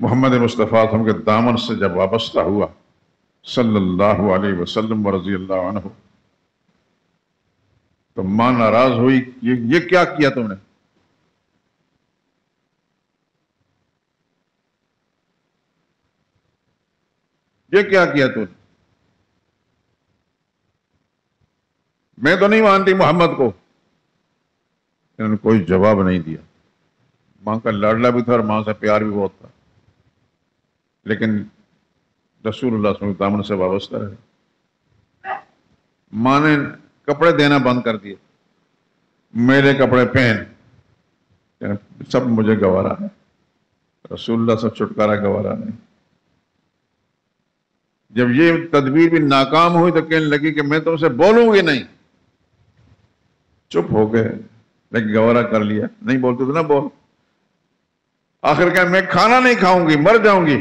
محمد مصطفیٰ صلی اللہ علیہ وسلم کے دامن سے جب وابستہ ہوا صلی اللہ علیہ وسلم ورضی اللہ عنہ، تو ماں ناراض ہوئی. یہ کیا کیا تم نے؟ یہ کیا کیا تم نے؟ میں تو نہیں مانتی محمد کو. انہوں نے کوئی جواب نہیں دیا. ماں کا لاڈلا بھی تھا اور ماں سے پیار بھی بہت تھا، لیکن رسول اللہ صلی اللہ علیہ وسلم کے دامن سے وابستہ رہے. ماں نے کپڑے دینا بند کر دیے. میرے کپڑے پہن، سب مجھے گوارا ہے، رسول اللہ سے چھٹکارا گوارا نہیں. جب یہ تدبیر بھی ناکام ہوئی تو کہنے لگی کہ میں تم سے بولوں گی نہیں. چپ ہو گئے لیکن گوارا کر لیا. نہیں بولتے تو نہ بول. آخر کہ میں کھانا نہیں کھاؤں گی، مر جاؤں گی.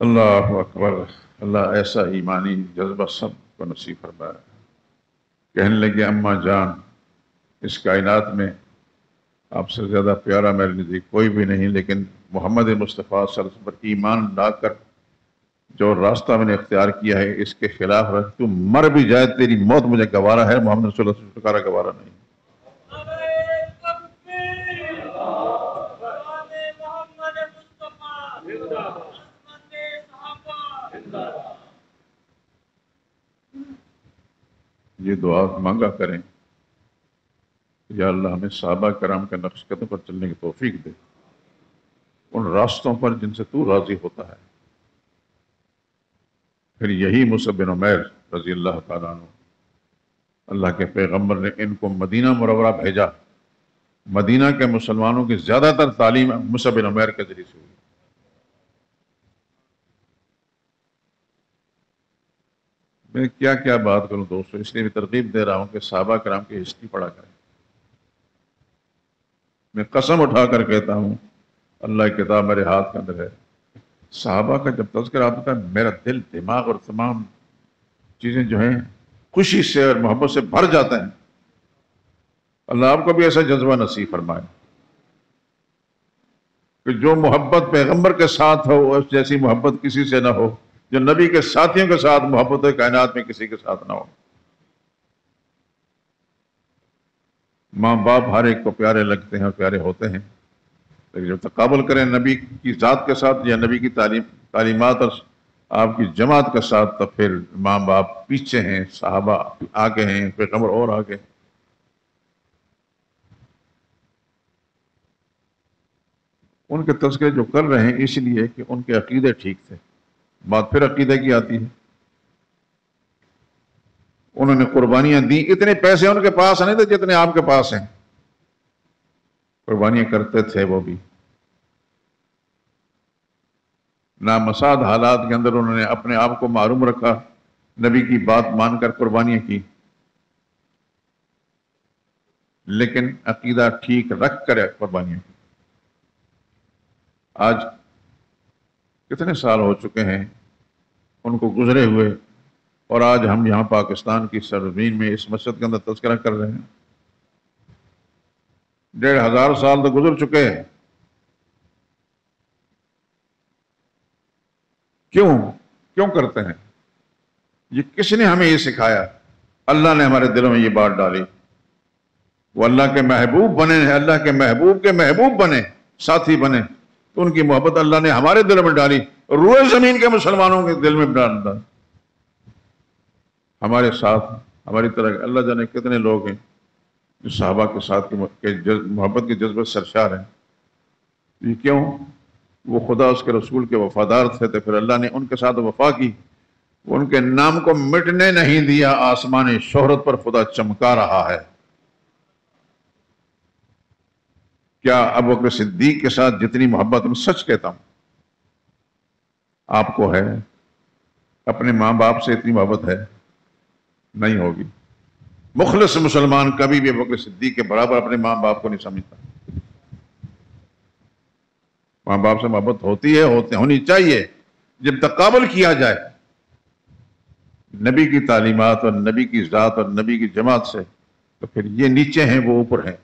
اللہ اکبر. اللہ ایسا ایمانی جذبہ سب کو نصیب فرمائے. کہنے لگے اماں جان، اس کائنات میں آپ سے زیادہ پیارا میرے نزدیک کوئی بھی نہیں، لیکن محمد مصطفیٰ صلی اللہ علیہ وسلم پر ایمان لا کر جو راستہ میں نے اختیار کیا ہے اس کے خلاف رہ تو مر بھی جائے تیری موت مجھے گوارا ہے، محمد صلی اللہ علیہ وسلم کا گوارا نہیں. یہ دعا مانگا کریں، یا اللہ ہمیں صحابہ کرام کے نقش قدم پر چلنے کی توفیق دے، ان راستوں پر جن سے تو راضی ہوتا ہے. پھر یہی مصعب بن عمیر رضی اللہ تعالیٰ عنہ، اللہ کے پیغمبر نے ان کو مدینہ منورہ بھیجا. مدینہ کے مسلمانوں کی زیادہ تر تعلیم مصعب بن عمیر کے ذریعے سے ہوئی. میں کیا کیا بات کروں دوستو، اس لیے بھی ترغیب دے رہا ہوں کہ صحابہ کرام کی ہسٹری پڑھا کریں. میں قسم اٹھا کر کہتا ہوں، اللہ کی کتاب میرے ہاتھ کے اندر ہے، صحابہ کا جب تذکرہ آتا ہے میرا دل، دماغ اور تمام چیزیں جو ہیں خوشی سے اور محبت سے بھر جاتے ہیں. اللہ آپ کو بھی ایسا جذبہ نصیب فرمائے کہ جو محبت پیغمبر کے ساتھ ہو اس جیسی محبت کسی سے نہ ہو، جو نبی کے ساتھیوں کے ساتھ محبت ہے کائنات میں کسی کے ساتھ نہ ہو. ماں باپ ہر ایک کو پیارے لگتے ہیں اور پیارے ہوتے ہیں، لیکن جب تقابل کریں نبی کی ذات کے ساتھ یا نبی کی تعلیمات اور آپ کی جماعت کے ساتھ تو پھر ماں باپ پیچھے ہیں، صحابہ آگے ہیں، پیغمبر اور آگے. ان کے تذکرے جو کر رہے ہیں اس لیے کہ ان کے عقیدے ٹھیک تھے. بات پھر عقیدے کی آتی ہے. انہوں نے قربانیاں دی، اتنے پیسے ان کے پاس نہیں تھے جتنے آپ کے پاس ہیں. قربانیاں کرتے تھے وہ بھی. نامساعد حالات کے اندر انہوں نے اپنے آپ کو معروم رکھا، نبی کی بات مان کر قربانیاں کی، لیکن عقیدہ ٹھیک رکھ کر قربانیاں کی. آج کتنے سال ہو چکے ہیں ان کو گزرے ہوئے، اور آج ہم یہاں پاکستان کی سرزمین میں اس مسجد کے اندر تذکرہ کر رہے ہیں. 1500 سال تو گزر چکے ہیں. کیوں کرتے ہیں؟ یہ کس نے ہمیں یہ سکھایا؟ اللہ نے ہمارے دلوں میں یہ بات ڈالی. وہ اللہ کے محبوب بنے ہیں، اللہ کے محبوب بنے، ساتھی بنے، تو ان کی محبت اللہ نے ہمارے دلوں میں ڈالی، روئے زمین کے مسلمانوں کے دل میں ڈال دا. ہمارے ساتھ ہماری طرح اللہ جانے کتنے لوگ ہیں جو صحابہ کے ساتھ محبت کے جذبے سرشار ہیں. یہ کیوں؟ وہ خدا اس کے رسول کے وفادار تھے تو پھر اللہ نے ان کے ساتھ وفا کی. ان کے نام کو مٹنے نہیں دیا، آسمانی شہرت پر خدا چمکا رہا ہے. کیا ابوبکر صدیق کے ساتھ جتنی محبت، میں سچ کہتا ہوں آپ کو ہے، اپنے ماں باپ سے اتنی محبت ہے؟ نہیں ہوگی. مخلص مسلمان کبھی بھی ابوبکر صدیق کے برابر اپنے ماں باپ کو نہیں سمجھتا. ماں باپ سے محبت ہوتی ہے، ہونی چاہیے جب تقابل کیا جائے نبی کی تعلیمات اور نبی کی ذات اور نبی کی جماعت سے، تو پھر یہ نیچے ہیں وہ اوپر ہیں.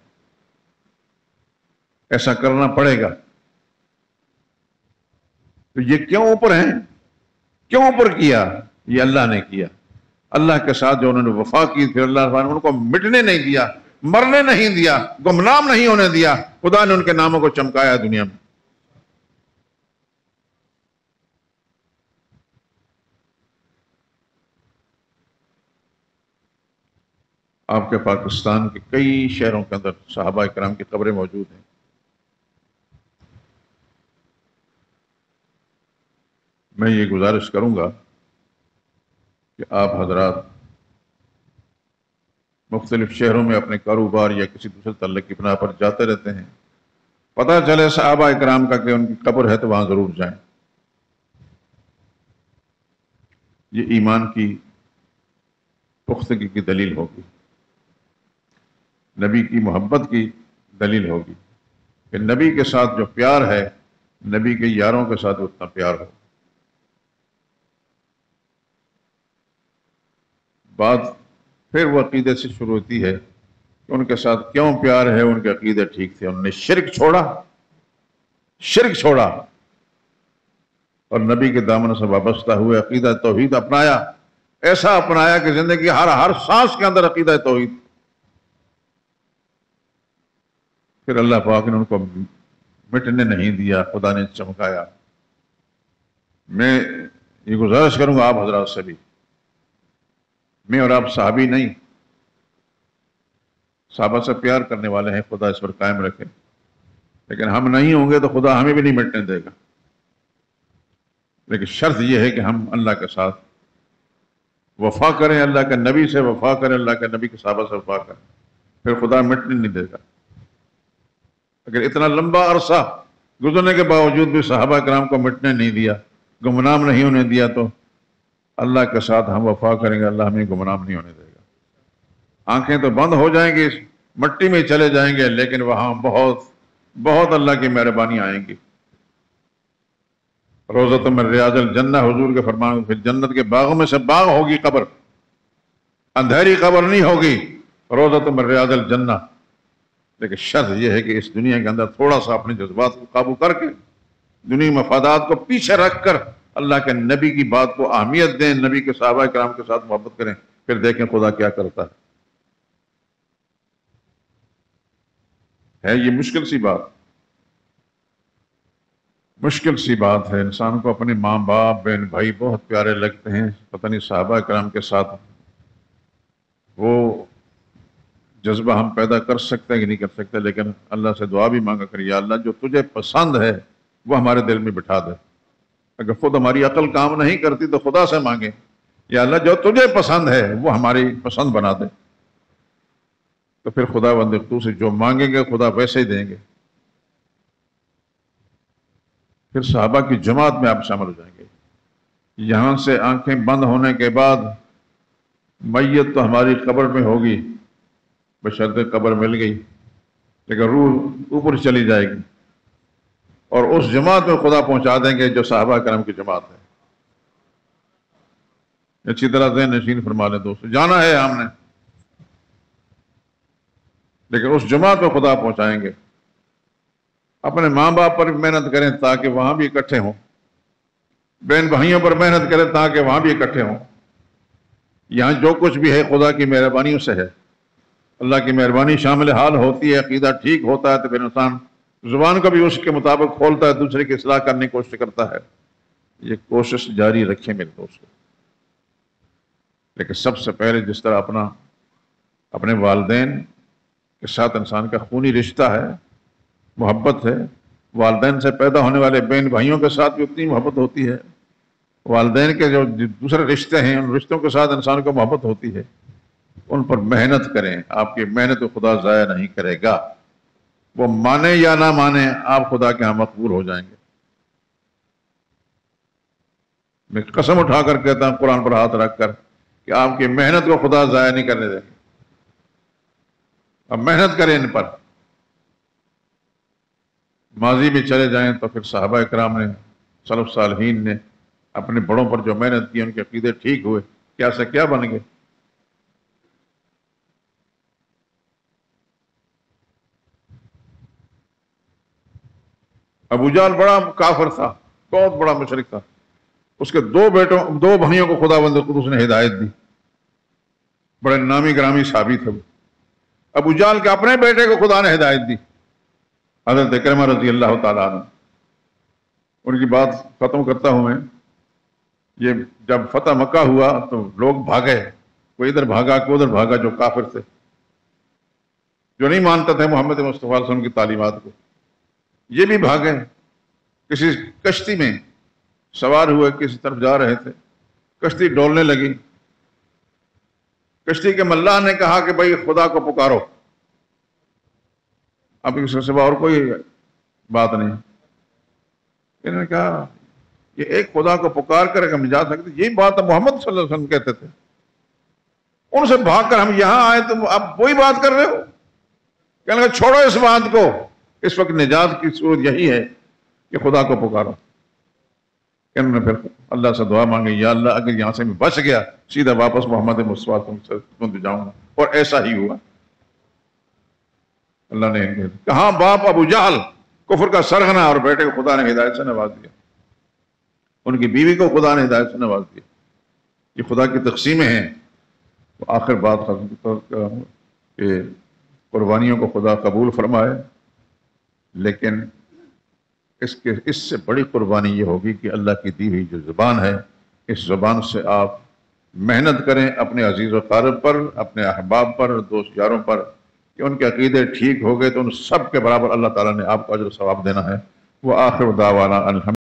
ایسا کرنا پڑے گا. تو یہ کیوں اوپر ہیں؟ کیوں اوپر کیا؟ یہ اللہ نے کیا. اللہ کے ساتھ جو انہوں نے وفا کی، پھر اللہ نے ان کو مٹنے نہیں دیا، مرنے نہیں دیا، گمنام نہیں ہونے دیا. خدا نے ان کے ناموں کو چمکایا دنیا میں. آپ کے پاکستان کے کئی شہروں کے اندر صحابہ کرام کی قبریں موجود ہیں. میں یہ گزارش کروں گا کہ آپ حضرات مختلف شہروں میں اپنے کاروبار یا کسی دوسرے تعلق کی بنا پر جاتے رہتے ہیں، پتہ چلے صحابہ کرام کا کہ ان کی قبر ہے تو وہاں ضرور جائیں. یہ ایمان کی پختگی کی دلیل ہوگی، نبی کی محبت کی دلیل ہوگی کہ نبی کے ساتھ جو پیار ہے نبی کے یاروں کے ساتھ اتنا پیار ہو۔ بات پھر وہ عقیدے سے شروع ہوتی ہے کہ ان کے ساتھ کیوں پیار ہے، ان کے عقیدے ٹھیک تھے، انہوں نے شرک چھوڑا اور نبی کے دامن سے وابستہ ہوئے عقیدہ توحید اپنایا، ایسا اپنایا کہ زندگی ہر سانس کے اندر عقیدہ توحید۔ پھر اللہ پاک نے ان کو مٹنے نہیں دیا، خدا نے چمکایا۔ میں یہ گزارش کروں گا آپ حضرات سے بھی، میں اور آپ صحابی نہیں، صحابہ سے پیار کرنے والے ہیں، خدا اس پر قائم رکھے، لیکن ہم نہیں ہوں گے تو خدا ہمیں بھی نہیں مٹنے دے گا۔ لیکن شرط یہ ہے کہ ہم اللہ کے ساتھ وفا کریں، اللہ کے نبی سے وفا کریں، اللہ کے نبی کے صحابہ سے وفا کریں، پھر خدا مٹنے نہیں دے گا۔ اگر اتنا لمبا عرصہ گزرنے کے باوجود بھی صحابہ کرام کو مٹنے نہیں دیا، گمنام نہیں ہونے دیا، تو اللہ کے ساتھ ہم وفا کریں گے، اللہ ہمیں گمنام نہیں ہونے دے گا۔ آنکھیں تو بند ہو جائیں گی، مٹی میں چلے جائیں گے، لیکن وہاں بہت اللہ کی مہربانی آئیں گی۔ روضۃ من ریاض الجنہ، حضور کے فرمان، پھر جنت کے باغوں میں سے باغ ہوگی قبر، اندھیری قبر نہیں ہوگی، روضۃ من ریاض الجنہ۔ لیکن شرط یہ ہے کہ اس دنیا کے اندر تھوڑا سا اپنے جذبات کو قابو کر کے، دنیا مفادات کو پیچھے رکھ کر اللہ کے نبی کی بات کو اہمیت دیں، نبی کے صحابہ کرام کے ساتھ محبت کریں، پھر دیکھیں خدا کیا کرتا ہے۔ یہ مشکل سی بات ہے۔ انسان کو اپنے ماں باپ، بہن بھائی بہت پیارے لگتے ہیں، پتہ نہیں صحابہ کرام کے ساتھ وہ جذبہ ہم پیدا کر سکتے ہیں کہ نہیں کر سکتے، لیکن اللہ سے دعا بھی مانگا کر، یا اللہ جو تجھے پسند ہے وہ ہمارے دل میں بٹھا دے۔ اگر خود ہماری عقل کام نہیں کرتی تو خدا سے مانگیں، یا اللہ جو تجھے پسند ہے وہ ہماری پسند بنا دے، تو پھر خدا بند تو سے جو مانگیں گے خدا ویسے ہی دیں گے۔ پھر صحابہ کی جماعت میں آپ شامل ہو جائیں گے۔ یہاں سے آنکھیں بند ہونے کے بعد میت تو ہماری قبر میں ہوگی، بشرط قبر مل گئی، لیکن روح اوپر چلی جائے گی اور اس جماعت میں خدا پہنچا دیں گے جو صحابہ کرام کی جماعت ہے۔ اچھی طرح ذہن نشین فرما لیں دوستو، جانا ہے ہم نے، لیکن اس جماعت میں خدا پہنچائیں گے۔ اپنے ماں باپ پر محنت کریں تاکہ وہاں بھی اکٹھے ہوں، بہن بھائیوں پر محنت کریں تاکہ وہاں بھی اکٹھے ہوں۔ یہاں جو کچھ بھی ہے خدا کی مہربانیوں سے ہے، اللہ کی مہربانی شامل حال ہوتی ہے، عقیدہ ٹھیک ہوتا ہے تو پھر انسان زبان کو بھی اس کے مطابق کھولتا ہے، دوسرے کی اصلاح کرنے کی کوشش کرتا ہے۔ یہ کوشش جاری رکھیں میرے دوستو۔ لیکن سب سے پہلے جس طرح اپنے والدین کے ساتھ انسان کا خونی رشتہ ہے، محبت ہے، والدین سے پیدا ہونے والے بہن بھائیوں کے ساتھ بھی اتنی محبت ہوتی ہے، والدین کے جو دوسرے رشتے ہیں ان رشتوں کے ساتھ انسان کو محبت ہوتی ہے، ان پر محنت کریں۔ آپ کی محنت کو خدا ضائع نہیں کرے گا، وہ مانے یا نہ مانے آپ خدا کے ہاں مقبول ہو جائیں گے۔ میں قسم اٹھا کر کہتا ہوں قرآن پر ہاتھ رکھ کر کہ آپ کی محنت کو خدا ضائع نہیں کرنے دیں گے۔ اب محنت کریں ان پر۔ ماضی میں چلے جائیں تو پھر صحابہ کرام نے، سلف صالحین نے اپنے بڑوں پر جو محنت کی، ان کے عقیدے ٹھیک ہوئے، کیا سے کیا بن گئے۔ ابو جہل بڑا کافر تھا، بہت بڑا مشرک تھا، اس کے دو بھائیوں کو خدا بند قدوس نے ہدایت دی، بڑے نامی گرامی صحابی تھے۔ ابو جہل کے اپنے بیٹے کو خدا نے ہدایت دی، حضرت اکرمہ رضی اللہ تعالیٰ عنہ۔ ان کی بات ختم کرتا ہوں میں۔ یہ جب فتح مکہ ہوا تو لوگ بھاگے، کوئی ادھر بھاگا کوئی ادھر بھاگا، جو کافر تھے، جو نہیں مانتے تھے محمد مصطفیٰ صلی اللہ علیہ وسلم کی تعلیمات کو، یہ بھی بھاگے۔ کسی کشتی میں سوار ہوئے کسی طرف جا رہے تھے، کشتی ڈولنے لگی، کشتی کے ملاح نے کہا کہ بھائی خدا کو پکارو، اب اس کے سوا اور کوئی بات نہیں۔ انہوں نے کہا کہ ایک خدا کو پکار کر ہم جا سکتے، یہی بات محمد صلی اللہ علیہ وسلم کہتے تھے۔ ان سے بھاگ کر ہم یہاں آئے تو آپ وہی بات کر رہے ہو؟ کہنے لگا چھوڑو اس بات کو، اس وقت نجات کی صورت یہی ہے کہ خدا کو پکارو۔ کہ انہوں نے پھر اللہ سے دعا مانگی، یا اللہ اگر یہاں سے میں بچ گیا سیدھا واپس محمد مصطفیٰ تم جاؤں گا، اور ایسا ہی ہوا۔ اللہ نے کہاں باپ ابو جہل کفر کا سرغنہ، اور بیٹے کو خدا نے ہدایت سے نواز دیا، ان کی بیوی کو خدا نے ہدایت سے نواز دیا۔ یہ خدا کی تقسیمیں ہیں۔ تو آخر بات کہ قربانیوں کو خدا قبول فرمائے، لیکن اس سے بڑی قربانی یہ ہوگی کہ اللہ کی دی ہوئی جو زبان ہے، اس زبان سے آپ محنت کریں اپنے عزیز و اقارب پر، اپنے احباب پر، دوست یاروں پر، کہ ان کے عقیدے ٹھیک ہو گئے تو ان سب کے برابر اللہ تعالیٰ نے آپ کو اجر و ثواب دینا ہے۔ وآخر دعوانا الحمد